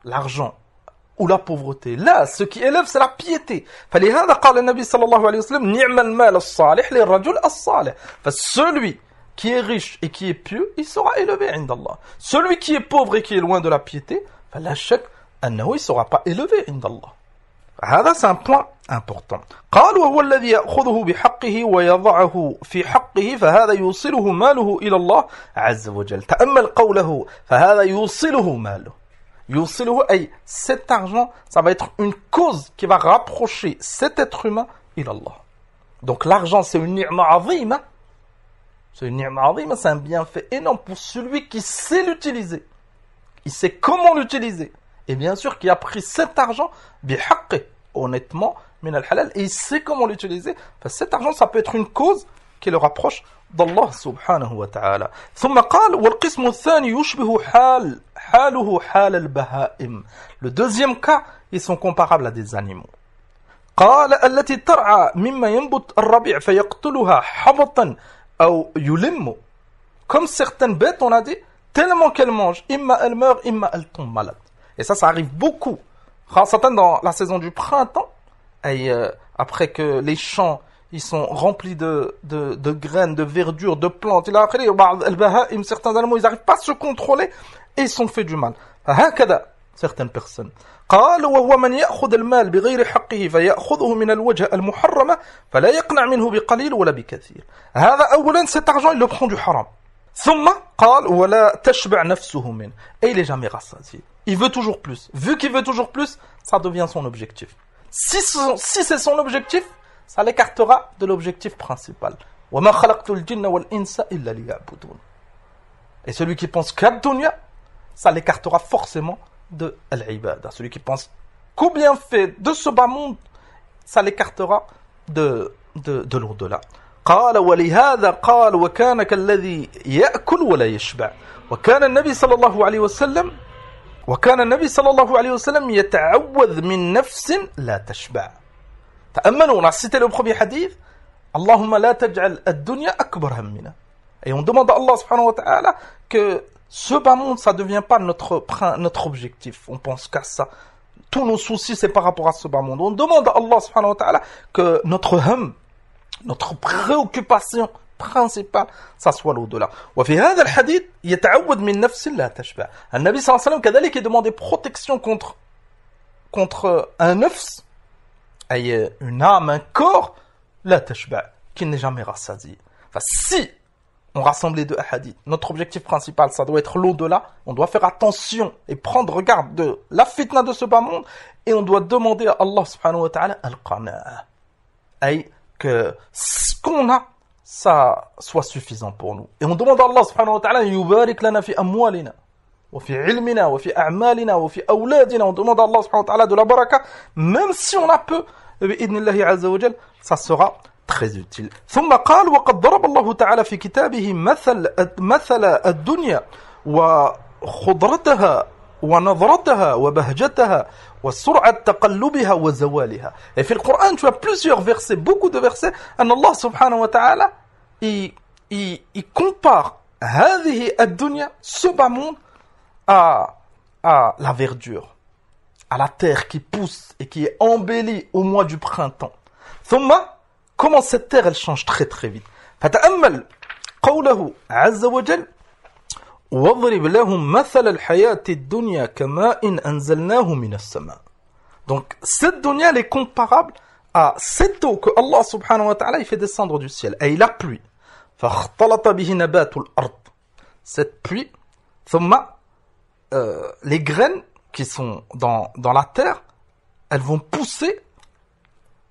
L'argent ou la pauvreté. Là, ce qui élève, c'est la piété. فلهذا قال النبي صلى الله عليه وسلم نعم المال الصالح للرجل الصالح. Celui qui est riche et qui est pieux, il sera élevé عند الله. Celui qui est pauvre et qui est loin de la piété, فلا شك أنه il sera pas élevé عند الله. هذا c'est un point important. قال وهو الذي يأخذه بحقه ويضعه في حقه فهذا يوصله ماله إلى الله عز وجل. تأمل قوله فهذا يوصله ماله. يوصله أي cet argent, ça va être une cause qui va rapprocher cet être humain إلى الله. Donc l'argent c'est une ni'ma azima. C'est une ni'ma azima, c'est un bienfait énorme pour celui qui sait l'utiliser. Il sait comment l'utiliser. Et bien sûr, qui a pris cet argent, bihaqqi, honnêtement, min al-halal, et il sait comment l'utiliser. Enfin, cet argent, ça peut être une cause qui le rapproche d'Allah subhanahu wa ta'ala. ثم قال والقسم الثاني يشبه حاله حال البهائم. Le deuxième cas, ils sont comparables à des animaux. قال التي ترعى مما ينبت الربيع فيقتلها حبطا أو يلم. Comme certaines bêtes, on a dit, tellement qu'elles mangent, imma elles meurent, imma elles tombent malades. Et ça arrive beaucoup. Certaines dans la saison du printemps, et après que les champs ils sont remplis de graines, de verdure, de plantes. Certains animaux, ils n'arrivent pas à se contrôler et ils sont fait du mal. Certaines personnes. قال وهو من يأخذ المال بغير حقه فيأخذه من الوجه المحرمة فلا يقنع منه بقليل ولا بكثير. هذا أولا cet argent il le prend du haram. ثم قال ولا تشبع نفسه منه. Et il est jamais rassasié. Il veut toujours plus. Vu qu'il veut toujours plus, ça devient son objectif. Si c'est son objectif, ça l'écartera de l'objectif principal. وَمَا خَلَقْتُ الْجِنَّ وَالْإِنسَ إِلَّا لِيَعْبُدُونَ. Et celui qui pense qu'à dunya, ça l'écartera forcément de l'ibada. Celui qui pense qu'au bienfait de ce bas monde, ça l'écartera de l'au-delà. قال ولهذا قال وكان كالذي يأكل ولا يشبع. وكان النبي صلى الله عليه وسلم يتعوذ من نفس لا تشبع. تأملوا, on a cité le premier hadith, Allahumma la taj'al ad-dunya akbar hammina. Et on demande à Allah subhanahu wa ta'ala que ce bas monde, ça ne devient pas notre objectif. On pense qu'à ça. Tous nos soucis, c'est par rapport à ce bas monde. On demande à Allah subhanahu wa ta'ala que notre préoccupation principale, ça soit l'au-delà. وفي هذا الحديث يتعوذ من نفس لا تشبع. النبي صلى الله عليه وسلم كذلك il demandait protection contre un nafs, une âme, un corps, la tashba, qui n'est jamais rassasié. Enfin, si on rassemble les deux hadiths, notre objectif principal, ça doit être l'au-delà, on doit faire attention et prendre garde de la fitna de ce bas monde, et on doit demander à Allah subhanahu wa ta'ala al-qana'a. Que ce qu'on a, ça soit suffisant pour nous. Et on demande à Allah subhanahu wa ta'ala yubarik lana fi amwalina. وفي علمنا وفي أعمالنا وفي أولادنا. On demande à Allah subhanahu wa ta'ala de la baraka, même si on a peu, بإذن الله عز وجل, ça sera très utile. ثم قال وقد ضرب الله تعالى في كتابه مثل الدنيا وخضرتها ونظرتها وبهجتها وسرعة تقلبها وزوالها. Et في القرآن tu as plusieurs versets, beaucoup de versets, أن الله سبحانه وتعالى il compare هذه الدنيا, ce bas monde, à la verdure, à la terre qui pousse et qui est embellie au mois du printemps. ثم, comment cette terre elle change très très vite. فتأمل قوله عز وجل واضرب لهم مثل الحياة الدنيا كماء أنزلناه من السماء. Donc cette dunya elle est comparable à cette eau que Allah subhanahu wa ta'ala il fait descendre du ciel, et la pluie. فاختلط به نبات الأرض. Cette pluie, ثم les graines qui sont dans la terre, elles vont pousser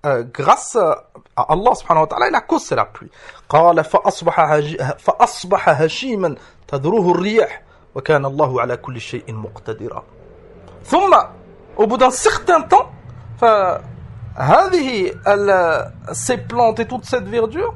grâce à Allah subhanahu wa ta'ala, et la cause c'est la pluie. قال فأصبح هشيما تذروه الرياح وكان الله على كل شيء مقتدرا. ثم au bout d'un certain temps, ces plantes et toute cette verdure,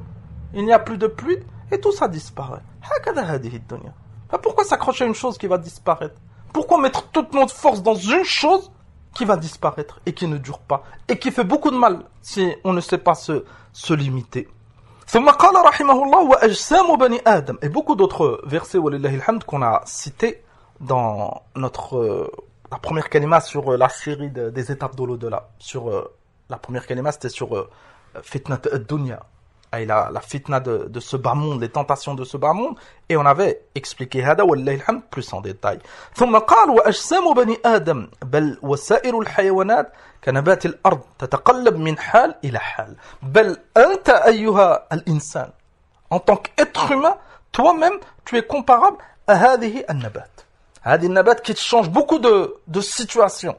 il n'y a plus de pluie et tout ça disparaît. هكذا هذه الدنيا. Pourquoi s'accrocher à une chose qui va disparaître? Pourquoi mettre toute notre force dans une chose qui va disparaître et qui ne dure pas et qui fait beaucoup de mal si on ne sait pas se limiter? ثم قال رحمه الله وأجسام بني آدم. Et beaucoup d'autres versets ولله الحمد qu'on a cités dans la première kalima sur la série des étapes de l'au-delà. La première kalima c'était sur fitnat ad-dunya, et la fitna de ce bas monde, les tentations de ce bas monde, et on avait expliqué hada wallahi alhamd plus en détail. ثم قال وأجسام بني آدم بل وسائر الحيوانات كنبات الأرض تتقلب من حال إلى حال. بل أنت أيها الإنسان, en tant qu'être humain, toi-même tu es comparable à هذه النبات. هذه النبات qui change beaucoup de situations.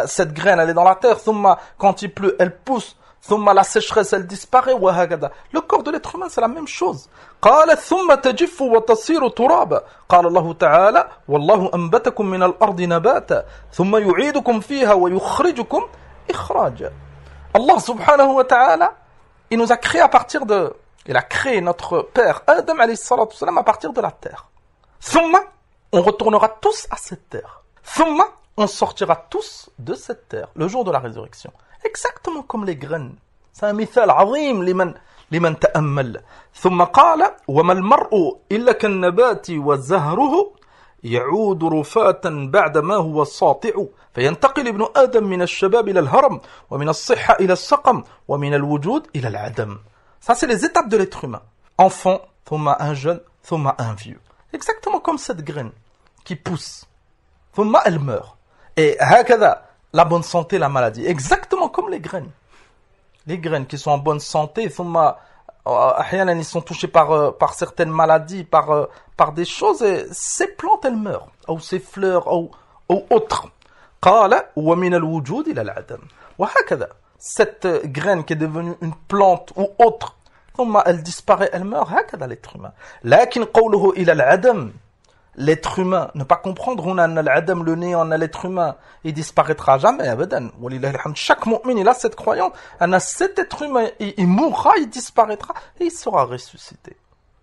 Cette graine elle est dans la terre, ثم quand il pleut elle pousse, ثم la sécheresse elle disparaît, وهكذا. Le corps de l'être humain c'est la même chose. قال ثم تجف وتصير ترابا. قال الله تعالى والله أنبتكم من الأرض نباتا ثم يعيدكم فيها ويخرجكم إخراجا. Allah subhanahu wa ta'ala, il nous a créé à partir Il a créé notre père Adam alayhi salatu wassalam à partir de la terre. Thumma, on retournera tous à cette terre. Thumma, on sortira tous de cette terre le jour de la résurrection. Exactement comme les graines. C'est un mithal azim liman ta'ammal. Thumma qala wa ma al-mar'u illa kan-nabati wa zahruhu يعود رفاة بعدما هو الساطع فينتقل ابن آدم من الشباب إلى الهرم ومن الصحة إلى السقم ومن الوجود إلى العدم. Ça c'est les étapes de l'être humain. Enfant, thumma un jeune, thumma un vieux. Exactement comme cette graine qui pousse. Thumma elle meurt. Et هكذا la bonne santé, la maladie. Exactement comme les graines. Les graines qui sont en bonne santé, thumma أحيانا ils sont touchés par certaines maladies, par des choses, et ces plantes elles meurent, ou ces fleurs, ou autres. قال ومن الوجود إلى العدم. وهكذا cette graine qui est devenue une plante ou autre, ثم elle disparaît, elle meurt. هكذا l'être humain. لكن قوله إلى العدم, l'être humain, ne pas comprendre on a l'adam, le néant, on a l'être humain, il disparaîtra jamais, abadan. Chaque mu'min, il a cette croyance, on a cet être humain, il mourra, il disparaîtra, et il sera ressuscité.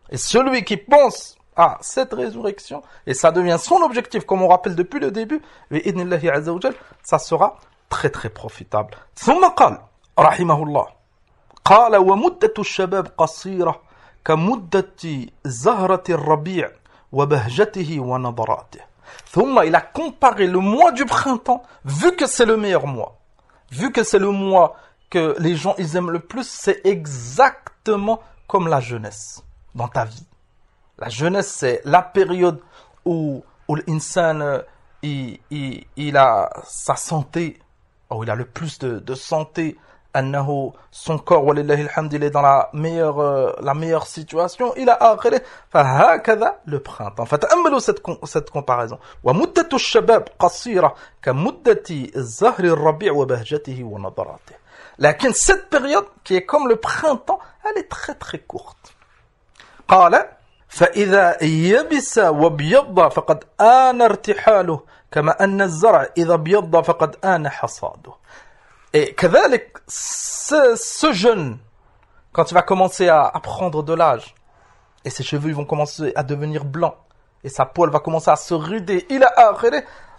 Et celui qui pense à cette résurrection, et ça devient son objectif, comme on rappelle depuis le début, ça sera très très profitable. ثم قال رحمه الله قال ومدة الشباب قصيرة كمدة زهرة الربيع وبهجته ونضراته. ثم il a comparé le mois du printemps, vu que c'est le meilleur mois, vu que c'est le mois que les gens ils aiment le plus, c'est exactement comme la jeunesse dans ta vie. La jeunesse, c'est la période où l'insan il a sa santé, où il a le plus de santé, أنه son corps ولله الحمد il est dans la meilleure situation, il a آخره. فهكذا le printemps. فتأملوا cette comparaison. ومدة الشباب قصيرة كمدة الزهر الربيع وبهجته ونضراته. لكن cette période qui est comme le printemps, elle est très très courte. قال فإذا يبس وبيض فقد آن ارتحاله كما أن الزرع إذا بيض فقد آن حصاده. Et كذلك ce jeune, quand il va commencer à prendre de l'âge, et ses cheveux ils vont commencer à devenir blancs, et sa peau elle va commencer à se ruder,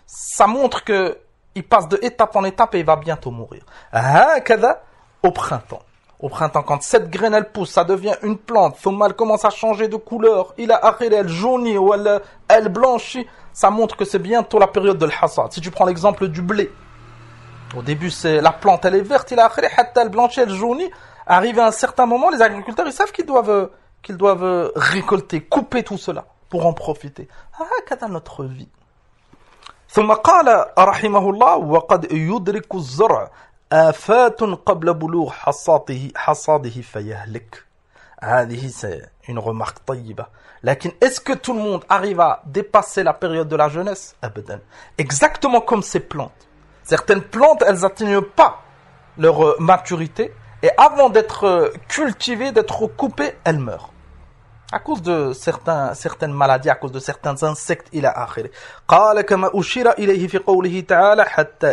ça montre que il passe de étape en étape et il va bientôt mourir. هكذا au printemps. Au printemps, quand cette graine elle pousse, ça devient une plante, elle commence à changer de couleur, elle jaunit ou elle blanchit, ça montre que c'est bientôt la période de l'hasad. Si tu prends l'exemple du blé, au début, c'est la plante, elle est verte, elle blanchit, elle jaunit. Arrivé à un certain moment, les agriculteurs, ils savent qu'ils doivent récolter, couper tout cela pour en profiter. Qu'est-ce notre vie. ثم قال رحمه الله وقد يدرك الزرع آفات قبل بلوغ حصاده فيهلك. هذه c'est une remarque طيبة. لكن est-ce que tout le monde arrive à dépasser la période de la jeunesse? أبدا. Exactement comme ces plantes. Certaines plantes, elles n'atteignent pas leur maturité et avant d'être cultivées, d'être coupées, elles meurent. À cause de certaines maladies, à cause de certains insectes, إلى آخره. قال كما أشير إليه في قوله تعالى حتى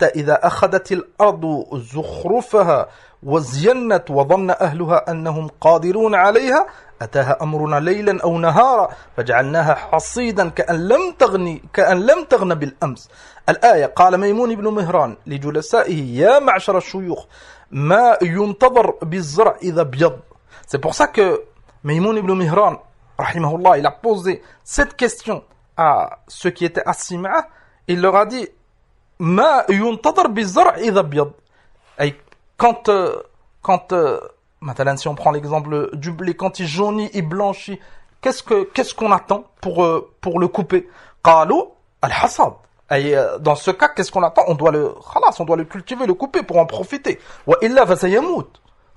إذا أخذت الأرض زخرفها وزينت وظن أهلها أنهم قادرون عليها أتاها أمرنا ليلا أو نهارا فجعلناها حصيدا كأن لم تغن بالأمس. الآية قال ميمون بن مهران لجلسائه يا معشر الشيوخ ما ينتظر بالزرع إذا بيض. C'est pour ça que Maïmoun ibn Mihran, rahimahullah, il a posé cette question à ceux qui étaient à Sim'a. Il leur a dit Ma yuntadar bizar idha biyad. Quand maintenant, si on prend l'exemple du blé, quand il jaunit, il blanchit, qu'est-ce qu'on attend pour le couper? Qalu al-hasad. Dans ce cas, qu'est-ce qu'on attend? On doit le cultiver, le couper pour en profiter. Wa illa fa sayamut.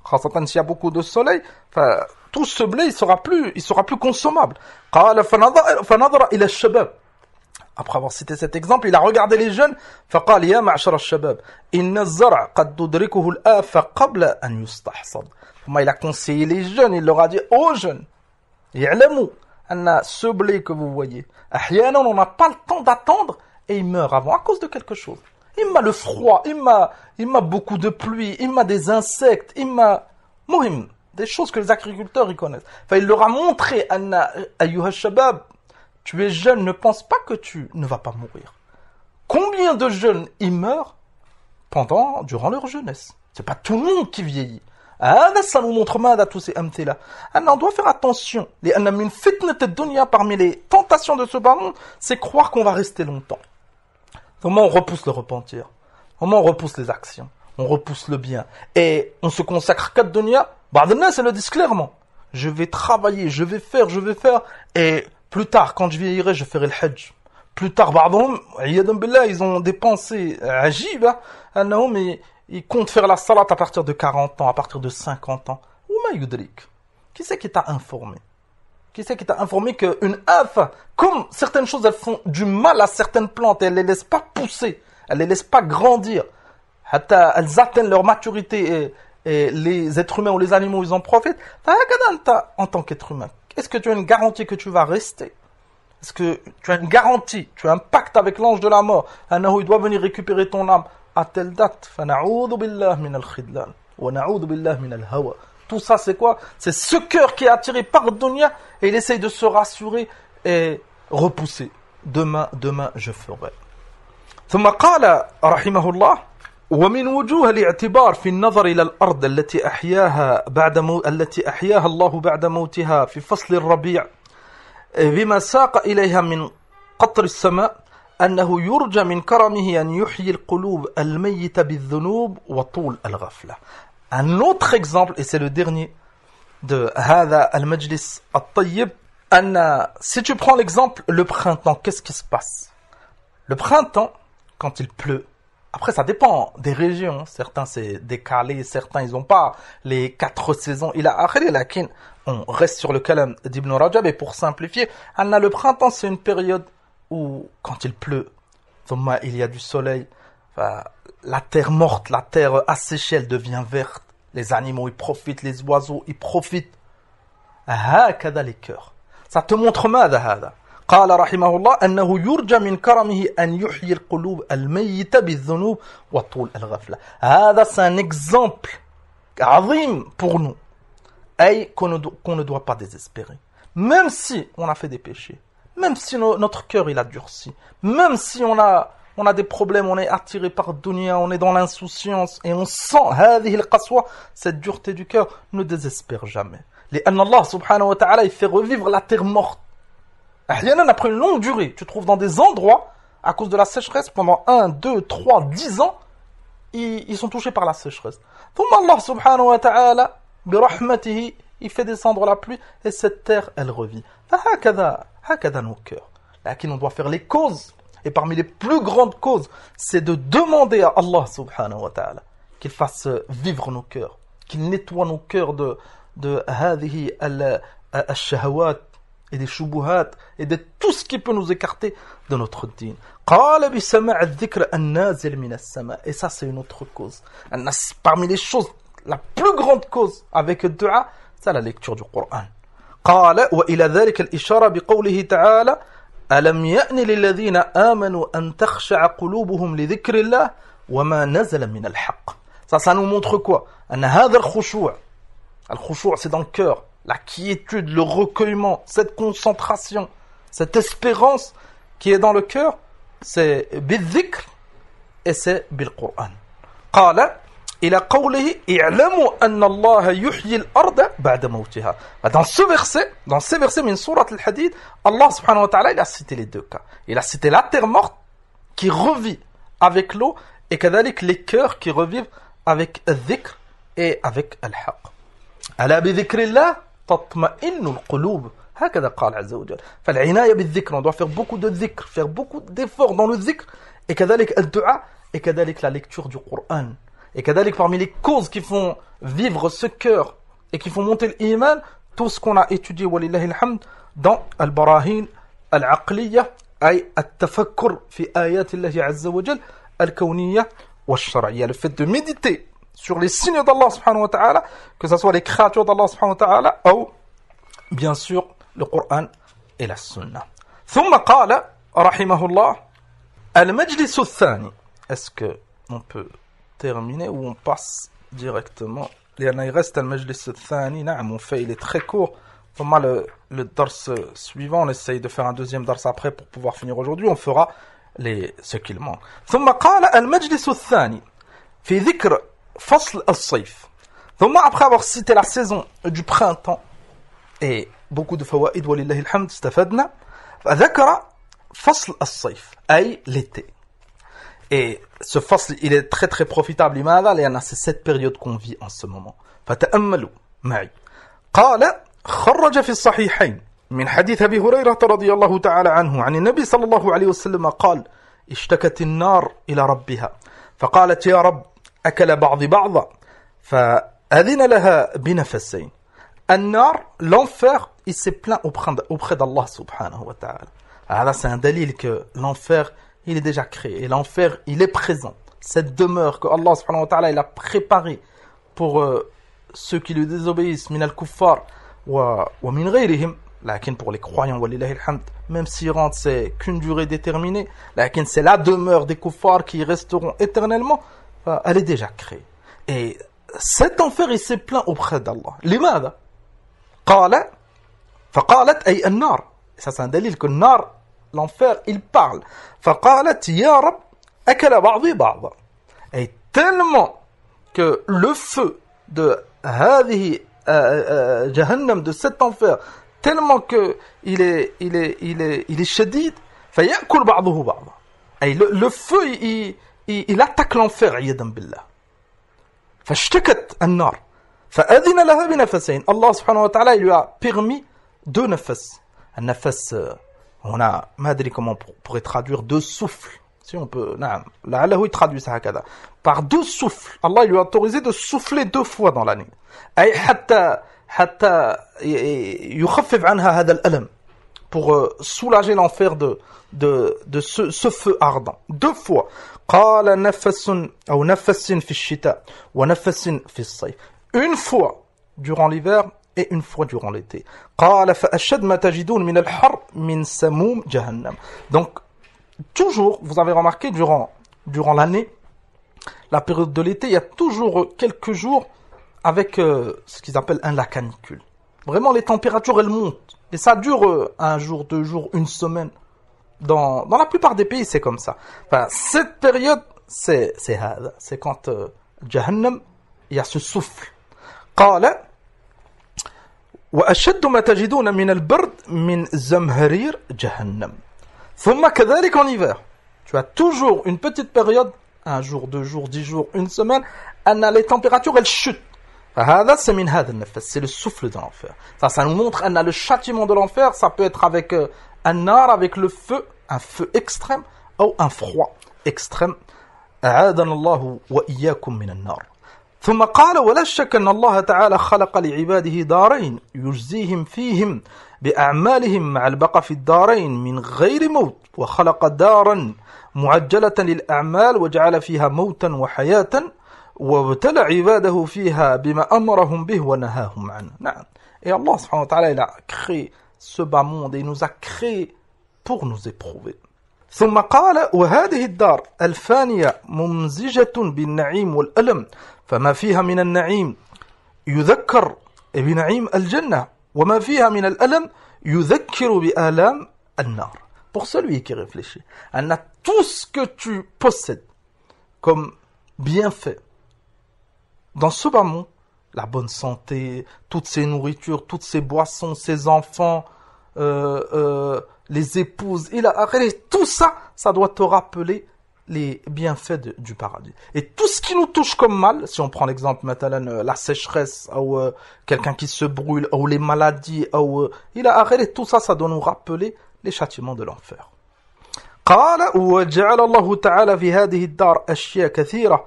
Khasatan s'il y a beaucoup de soleil, tout ce blé, il sera plus consommable. قال فنظر إلى الشباب. Après avoir cité cet exemple, il a regardé les jeunes. فقال يا معشر الشباب إن الزرع قد تدركه الآفة قبل أن يستحصد. Il a conseillé les jeunes, il leur a dit aux jeunes, يعلموا أن ce blé que vous voyez, أحيانا on n'a pas le temps d'attendre et il meurt avant à cause de quelque chose. Il m'a le froid, il m'a beaucoup de pluie, il m'a des insectes, il m'a muhim. des choses que les agriculteurs y connaissent. Enfin, il leur a montré, Anna ayyuha shabab, tu es jeune, ne pense pas que tu ne vas pas mourir. Combien de jeunes y meurent durant leur jeunesse? C'est pas tout le monde qui vieillit. Ça nous montre mal tous ces amthila. On doit faire attention. Parmi les tentations de ce bas monde, c'est croire qu'on va rester longtemps. Comment on repousse le repentir? Comment on repousse les actions? On repousse le bien. Et on se consacre qu'à dunya. C'est le disent clairement. Je vais travailler, je vais faire. Et plus tard, quand je vieillirai, je ferai le hajj. Plus tard, ils ont des pensées ajib, mais ils comptent faire la salat à partir de 40 ans, à partir de 50 ans. Qui c'est qui t'a informé? Qui c'est qui t'a informé qu'une œuf, comme certaines choses, elles font du mal à certaines plantes, et elles les laissent pas pousser, elles les laissent pas grandir, elles atteignent leur maturité, et les êtres humains ou les animaux, ils en profitent. En tant qu'être humain, est-ce que tu as une garantie que tu vas rester? Est-ce que tu as une garantie, tu as un pacte avec l'ange de la mort, il doit venir récupérer ton âme à telle date? Tout ça, c'est quoi? C'est ce cœur qui est attiré par dunya et il essaye de se rassurer et repousser. Demain, je ferai. ثم قال رحمه الله: ومن وجوه الاعتبار في النظر إلى الأرض التي أحياها الله بعد موتها في فصل الربيع بما ساق إليها من قطر السماء أنه يرجى من كرمه أن يحيي القلوب الميتة بالذنوب وطول الغفلة. Un autre exemple, et c'est le dernier de هذا المجلس الطيب, si tu prends l'exemple, le printemps, qu'est-ce qui se passe? Le printemps, quand il pleut, après ça dépend des régions, certains c'est décalé, certains ils n'ont pas les 4 saisons, on reste sur le kalam d'Ibn Rajab, et pour simplifier, le printemps c'est une période où quand il pleut, il y a du soleil, la terre morte, la terre asséchée, elle devient verte, les animaux ils profitent, les oiseaux ils profitent. هكذا les cœurs. Ça te montre ماذا هذا؟ قال رحمه الله أنه يرجى من كرمه أن يحيي القلوب الميتة بالذنوب وطول الغفلة. هذا c'est un exemple عظيم pour nous. Et qu'on ne doit pas désespérer. Même si on a fait des péchés, même si notre cœur il a durci, même si on a des problèmes, on est attiré par dunya, on est dans l'insouciance et on sent هذه القسوة, cette dureté du cœur, ne désespère jamais. لأن الله سبحانه وتعالى il fait revivre la terre morte. Après une longue durée, tu trouves dans des endroits, à cause de la sécheresse, pendant 1, 2, 3, 10 ans, ils sont touchés par la sécheresse. ثم Allah subhanahu wa ta'ala برحمته, il fait descendre la pluie et cette terre, elle revit. هكذا nos cœurs. Lakin on doit faire les causes. Et parmi les plus grandes causes, c'est de demander à Allah subhanahu wa ta'ala qu'il fasse vivre nos cœurs, qu'il nettoie nos cœurs de هذه الشهوات et des shubuhat et de tout ce qui peut nous écarter de notre dîn. قال بسماع الذكر النازل من السماء. Et ça c'est une autre cause. Parmi les choses, la plus grande cause avec le dua, c'est la lecture du Coran. قال وإلى ذلك الإشارة بقوله تعالى ألم يأن للذين آمنوا أن تخشع قلوبهم لذكر الله وما نزل من الحق. Ça nous montre quoi? أن هذا الخشوع c'est dans le cœur, la quiétude, le recueillement, cette concentration, cette espérance qui est dans le cœur, c'est بالذكر et c'est بالقرآن. قال إلى قوله اعلموا أن الله يحيي الأرض بعد موتها. Dans ces versets min surat al-Hadid, Allah subhanahu wa ta'ala il a cité les deux cas. Il a cité la terre morte qui revit avec l'eau et كذلك les cœurs qui revivent avec الذكر et avec الحق. ألا بذكر الله تطمئن القلوب. هكذا قال عز وجل. فالعناية بالذكر, on doit faire beaucoup de dhikr, faire beaucoup d'efforts dans le dhikr, et كذلك الدعاء, et كذلك la lecture du Coran. Et كذلك parmi les causes qui font vivre ce cœur et qui font monter l'iman, tout ce qu'on a étudié ولله الحمد dans البراهين العقلية أي التفكر في آيات الله عز وجل الكونية والشرعية. Le fait de méditer sur les signes d'Allah subhanahu wa ta'ala, que ce soit les créatures d'Allah subhanahu wa ta'ala ou bien sûr le Coran et la Sunna. ثم قال رحمه الله المجلس الثاني. Est-ce que on peut terminer ou on passe directement لأن يرeste المجلس الثاني نعم on fait il est très court ثم le dars suivant on essaye de faire un deuxième dars après pour pouvoir finir aujourd'hui on fera ce qu'il manque ثم قال المجلس الثاني في ذكر فصل الصيف ثم après avoir cité la saison du printemps et beaucoup de فوائد ولله الحمد استفدنا ذكر فصل الصيف أي l'été. Et ce fasl, il est très très profitable. لماذا؟ لأن c'est cette période qu'on vit en ce moment. فتأملوا معي. قال خرج في الصحيحين من حديث أبي هريرة رضي الله تعالى عنه عن النبي صلى الله عليه وسلم قال اشتكت النار إلى ربها فقالت يا رب أكل بعضي بعضا فأذن لها بنفسين. النار, l'enfer, il s'est plaint auprès d'Allah subhanahu wa ta'ala. Alors là, c'est un dalil que l'enfer, il est déjà créé. Et l'enfer, il est présent. Cette demeure que Allah subhanahu wa ta'ala, il a préparée pour ceux qui lui désobéissent, min al-kuffar wa min ghayrihim. Lakin pour les croyants, walillahi alhamd, même s'ils rentrent, c'est qu'une durée déterminée. Lakin c'est la demeure des kuffars qui resteront éternellement. Elle est déjà créée. Et cet enfer, il s'est plaint auprès d'Allah. Limada? قال فقالت أي النار. Ça c'est un dalil que النار, l'enfer, il parle. فقالت يا رب أكل بعضي بعضا. Et tellement que le feu de هذه جهنم, de cet enfer, tellement que il est شديد فيأكل بعضه بعضا. Et le feu il attaque l'enfer عياذا بالله. فاشتكت النار فأذن لها بنفسين. Allah subhanahu wa ta'ala, il lui a permis deux nafas. Un nafas, on a, ما أدري comment on pourrait traduire deux souffles. Si on peut, نعم, لعله يترادوي ça هكذا. Par deux souffles. Allah, il lui a autorisé de souffler deux fois dans l'année. أي حتى يخفف عنها هذا الألم. Pour soulager l'enfer de ce feu ardent. Deux fois. قال نفس أو نفس في الشتاء ونفس في الصيف. Une fois durant l'hiver et une fois durant l'été. قال فأشد ما تجدون من الحر من سموم جهنم. Donc toujours, vous avez remarqué durant l'année, la période de l'été, il y a toujours quelques jours avec ce qu'ils appellent la canicule. Vraiment, les températures, elles montent. Et ça dure un jour, 2 jours, une semaine. Dans la plupart des pays, c'est comme ça. Enfin, cette période, c'est quand Jahannam, il y a ce souffle. قال وأشد ما تجدون من البرد من زمهرير جهنم. ثم كذلك en hiver. Tu as toujours une petite période, un jour, 2 jours, 10 jours, une semaine, les températures, elles chutent. فهذا c'est من هذا النفس, c'est le souffle de l'enfer. Ça nous montre le châtiment de l'enfer, ça peut être avec un nar, avec le feu, un feu extrême, ou un froid extrême. أعاذنا الله وإياكم من النار. ثم قال ولا شك أن الله تعالى خلق لعباده دارين يجزيهم فيهم بأعمالهم مع البقاء في الدارين من غير موت وخلق دارا معجلة للأعمال وجعل فيها موتا وحياة وابتلى عباده فيها بما أمرهم به ونهاهم عنه. نعم. Et Allah subhanahu wa ta'ala, il a créé ce bas monde et il nous a créé pour nous éprouver. ثم قال وهذه الدار الفانية ممزجة بالنعيم والألم فما فيها من النعيم يذكر بنعيم الجنة وما فيها من الألم يذكر بآلام النار. Pour celui qui réfléchit, tout ce que tu possèdes comme bienfait dans ce bas monde, la bonne santé, toutes ces nourritures, toutes ces boissons, ces enfants, les épouses, tout ça, ça doit te rappeler les bienfaits du paradis. Et tout ce qui nous touche comme mal, si on prend l'exemple maintenant la sécheresse, ou quelqu'un qui se brûle, ou les maladies, ou tout ça, ça doit nous rappeler les châtiments de l'enfer. قال وجعل الله تعالى في هذه الدار أشياء كثيرة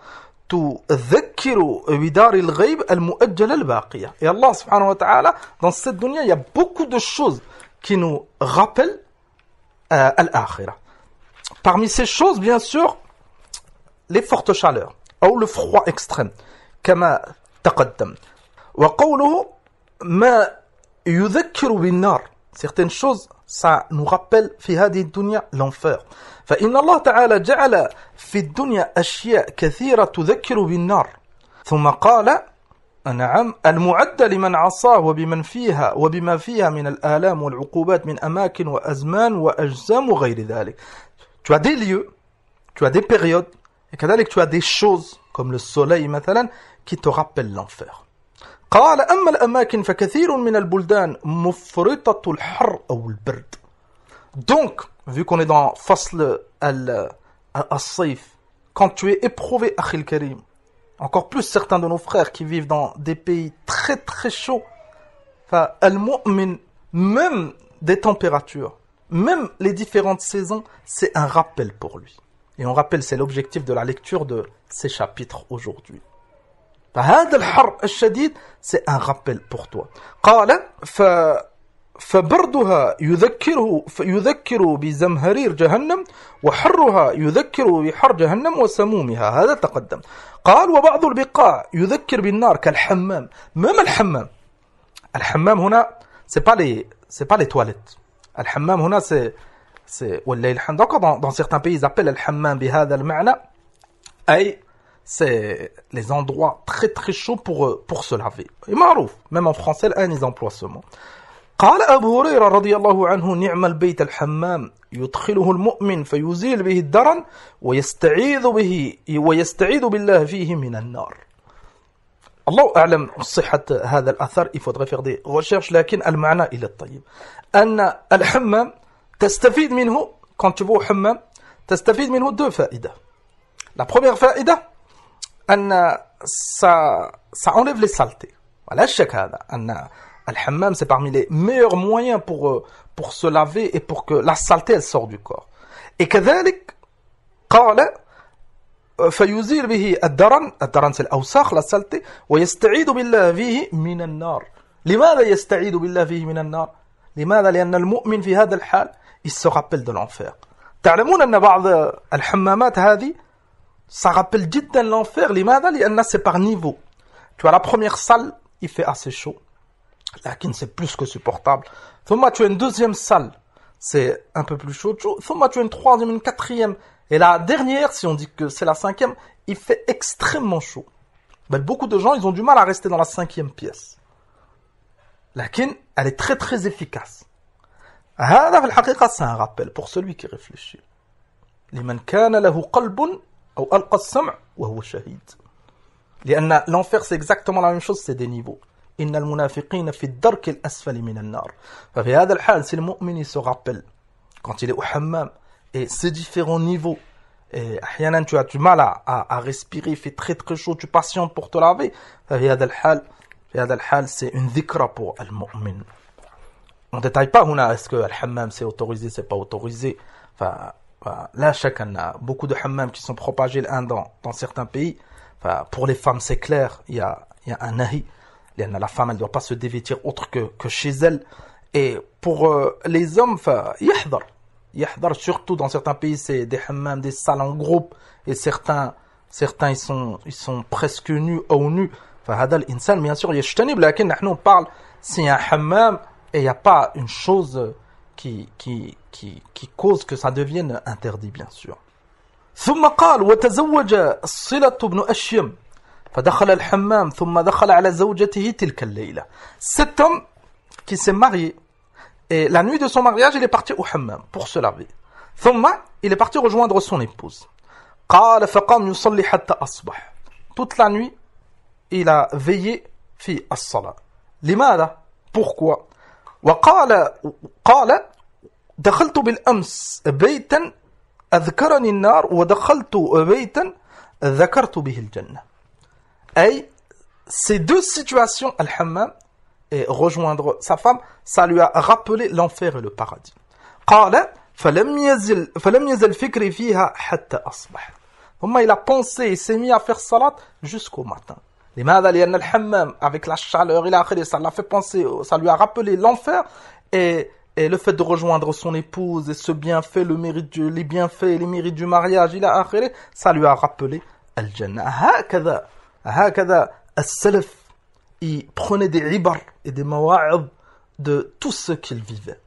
تذكر بدار الغيب المؤجلة الباقية. Et Allah subhanahu wa ta'ala, dans cette dunya, il y a beaucoup de choses qui nous rappellent al-akhirah. Parmi ces choses, bien sûr, les fortes chaleurs ou le froid extrême, كما تقدم. وقوله ما يذكر بالنار. Certaines choses, ça nous rappelle في هذه الدنيا l'enfer. فإن الله تعالى جعل في الدنيا أشياء كثيرة تذكر بالنار. ثم قال نعم المعدة لمن عصاه وبما فيها من الآلام والعقوبات من أماكن وأزمان وأجسام وغير ذلك. Tu as des lieux, tu as des périodes, et كذلك tu as des choses comme le soleil مثلا qui te rappellent l'enfer. قال أما الأماكن فكثير من البلدان مفرطة الحر أو البرد. Donc, vu qu'on est dans fasl al-Sayf, quand tu es éprouvé, Akhil Karim, encore plus certains de nos frères qui vivent dans des pays très très chauds, al-mu'min, même des températures, même les différentes saisons, c'est un rappel pour lui. Et on rappelle, c'est l'objectif de la lecture de ces chapitres aujourd'hui. فهذا الحر الشديد c'est un rappel pour toi. قال فبردها يذكر بزمهرير جهنم وحرها يذكر بحر جهنم وسمومها. هذا تقدم. قال وبعض البقاع يذكر بالنار كالحمام. même الحمام هنا c'est pas les toilettes. الحمام هنا c'est والله الحمد. Encore dans certains pays ils appellent الحمام بهذا المعنى أي c'est les endroits très très chauds pour se laver. Et معروف, même en français ils emploient ce mot. قال أبو هريرة رضي الله عنه نعم البيت الحمام يدخله المؤمن فيزيل به الدرن ويستعيذ بالله فيه من النار. الله أعلم صحة هذا الأثر, il faudrait faire des recherches, لكن المعنى إلى الطيب أن الحمام تستفيد منه, quand tu vas au hammam, تستفيد منه deux فائدة. La première فائدة أن ça enlève les saletés. ولا شك هذا أن الحمام c'est parmi les meilleurs moyens pour se laver et pour que la saleté elle sort du corps. Et كذلك قال فيزيل به الدرن c'est الأوساخ, la saleté, ويستعيذ بالله فيه من النار. لماذا يستعيذ بالله فيه من النار؟ لماذا؟ لأن المؤمن في هذا الحال il se rappelle de l'enfer. تعلمون أن بعض الحمامات هذه ça rappelle جدا l'enfer. لماذا؟ لأن c'est par niveau. Tu as la première salle, il fait assez chaud. Lakin c'est plus que supportable. ثم tu as une deuxième salle, c'est un peu plus chaud. ثم tu as une troisième, une quatrième. Et la dernière, si on dit que c'est la cinquième, il fait extrêmement chaud. Ben, beaucoup de gens, ils ont du mal à rester dans la cinquième pièce. Lakin, elle est très très efficace. هذا في الحقيقة c'est un rappel pour celui qui réfléchit. لمن كان له قلب أو ألقى السمع وهو شهيد. لأن l'enfer c'est exactement la même chose, c'est des niveaux. إن المنافقين في الدرك الأسفل من النار. ففي هذا الحال si le mu'min se rappelle quand il est au hammam et ces différents niveaux, et أحيانا tu as du mal à respirer, il fait très très chaud, tu patientes pour te laver, ففي هذا الحال c'est une dhikra pour le mu'min. On ne détaille pas هنا est-ce que le hammam c'est autorisé, c'est pas autorisé. Là chacun a beaucoup de hammams qui sont propagés dans certains pays. Pour les femmes c'est clair, il y a un nahi. La femme, elle ne doit pas se dévêtir autre que chez elle. Et pour les hommes, yahdar, surtout dans certains pays, c'est des hammams, des salles en groupe. Et certains ils sont presque nus ou nus. فهذا الإنسان, bien sûr, يجتنب, لكن نحن on parle, c'est un hammam, et il n'y a pas une chose qui cause que ça devienne interdit, bien sûr. ثم قال وتزوج صلة بن أشيم فدخل الحمام ثم دخل على زوجته تلك الليلة. Cet homme qui s'est marié, et la nuit de son mariage, il est parti au hammam pour se laver. ثم il est parti rejoindre son épouse. قال فقام يصلي حتى أصبح. Toute la nuit, il a veillé في الصلاة. لماذا? Pourquoi? وقال دخلت بالأمس بيتا أذكرني النار ودخلت بيتا ذكرت به الجنة. Et ces deux situations, al-hammam et rejoindre sa femme, ça lui a rappelé l'enfer et le paradis. قال فلم يزل فكري فيها حتى أصبح. ثم il a pensé, il s'est mis à faire salat jusqu'au matin. لماذا؟ لأن الحمام avec la chaleur إلى آخره, ça l'a fait penser, ça lui a rappelé l'enfer et le fait de rejoindre son épouse et ce bienfait, les bienfaits et les mérites du mariage إلى آخره, ça lui a rappelé al-jannah. هكذا السلف, ils prenaient des ibar et des mawa'id de tout ce qu'ils vivaient.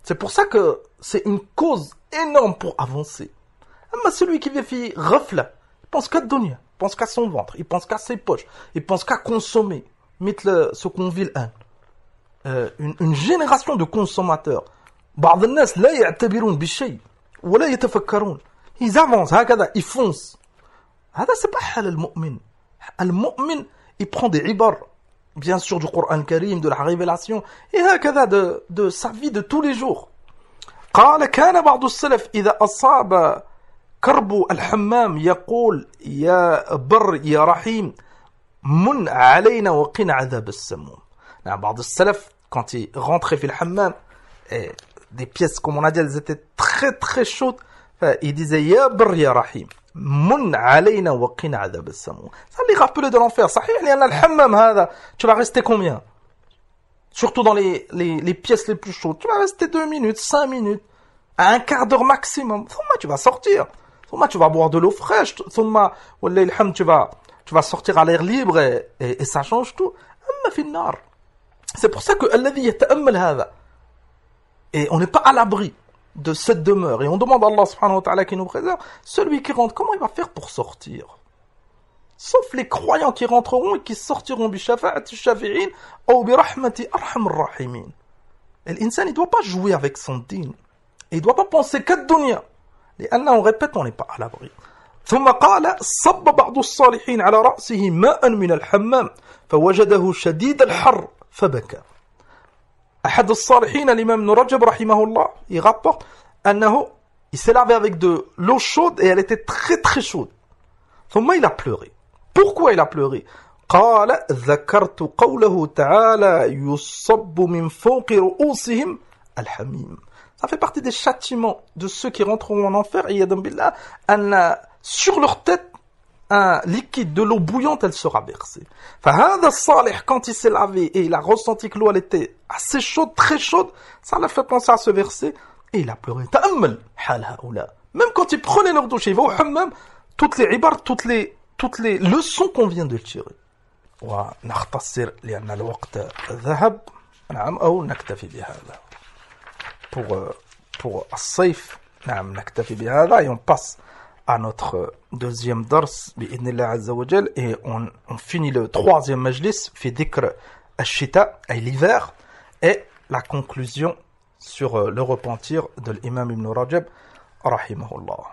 C'est pour ça que c'est une cause énorme pour avancer. Mais celui qui vit fi ghafla, il pense qu'à dunya, pense qu'à son ventre, il pense qu'à ses poches, il pense qu'à consommer, مثل ce qu'on vit الآن. Une génération de consommateurs. بعض الناس لا يعتبرون بشيء ولا يتفكرون. Ils avancent هكذا, ils foncent. هذا c'est pas حال المؤمن. المؤمن, il prend des ibar, bien sûr du Coran Karim, de la révélation, et هكذا de sa vie de tous les jours. قال كان بعض السلف إذا أصاب كرب الحمام يقول يا بر يا رحيم من علينا وقنا عذاب السموم. بعض السلف quand ils rentraient في الحمام, des pièces comme on a dit elles étaient très très chaudes, ils disaient يا بر يا رحيم من علينا وقنا عذاب السموم. Ça les rappelait de l'enfer. صحيح لأن الحمام هذا tu vas rester combien? Surtout dans les pièces les plus chaudes, tu vas rester 2 minutes, 5 minutes, à un quart d'heure maximum. ثم tu vas sortir. ثم tu vas boire de l'eau fraîche. ثم والله الحمد tu vas sortir à l'air libre et ça change tout. أما في النار. C'est pour ça que الذي يتأمل هذا. Et on n'est pas à l'abri de cette demeure. Et on demande à Allah subhanahu wa ta'ala qui nous préserve, celui qui rentre, comment il va faire pour sortir? Sauf les croyants qui rentreront et qui sortiront bi shafa'ati shafi'in ou bi rahmati arhamir rahimin. Et l'insan, il ne doit pas jouer avec son din. Et il ne doit pas penser qu'à dunya. Et là, on répète, on n'est pas à l'abri. ثم قال صب بعض الصالحين على رأسه ماء من الحمام فوجده شديد الحر فبكى. أحد الصالحين الإمام ابن رجب رحمه الله, il rapporte أنه il s'est lavé avec de l'eau chaude et elle était très très chaude. ثم il a pleuré. Pourquoi il a pleuré? قال ذكرت قوله تعالى يصب من فوق رؤوسهم الحميم. Ça fait partie des châtiments de ceux qui rentreront en enfer. Et yadam billah, sur leur tête, un liquide de l'eau bouillante, elle sera versée. فهذا الصالح, quand il s'est lavé et il a ressenti que l'eau elle était assez chaude, très chaude, ça l'a fait penser à ce verset et il a pleuré. تأمل حال هؤلاء. Même quand ils prenaient leur douche, ils vont au hammam, toutes les ibar, toutes les leçons qu'on vient de tirer. ونختصر لأن الوقت ذهب. نعم أو نكتفي بهذا. Pour الصيف نعم نكتفي بهذا et on passe à notre deuxième dars بإذن عز وجل et on finit le troisième majlis في ذكر الشتاء et l'hiver et la conclusion sur le repentir de l'imam Ibn Rajab rahimahullah.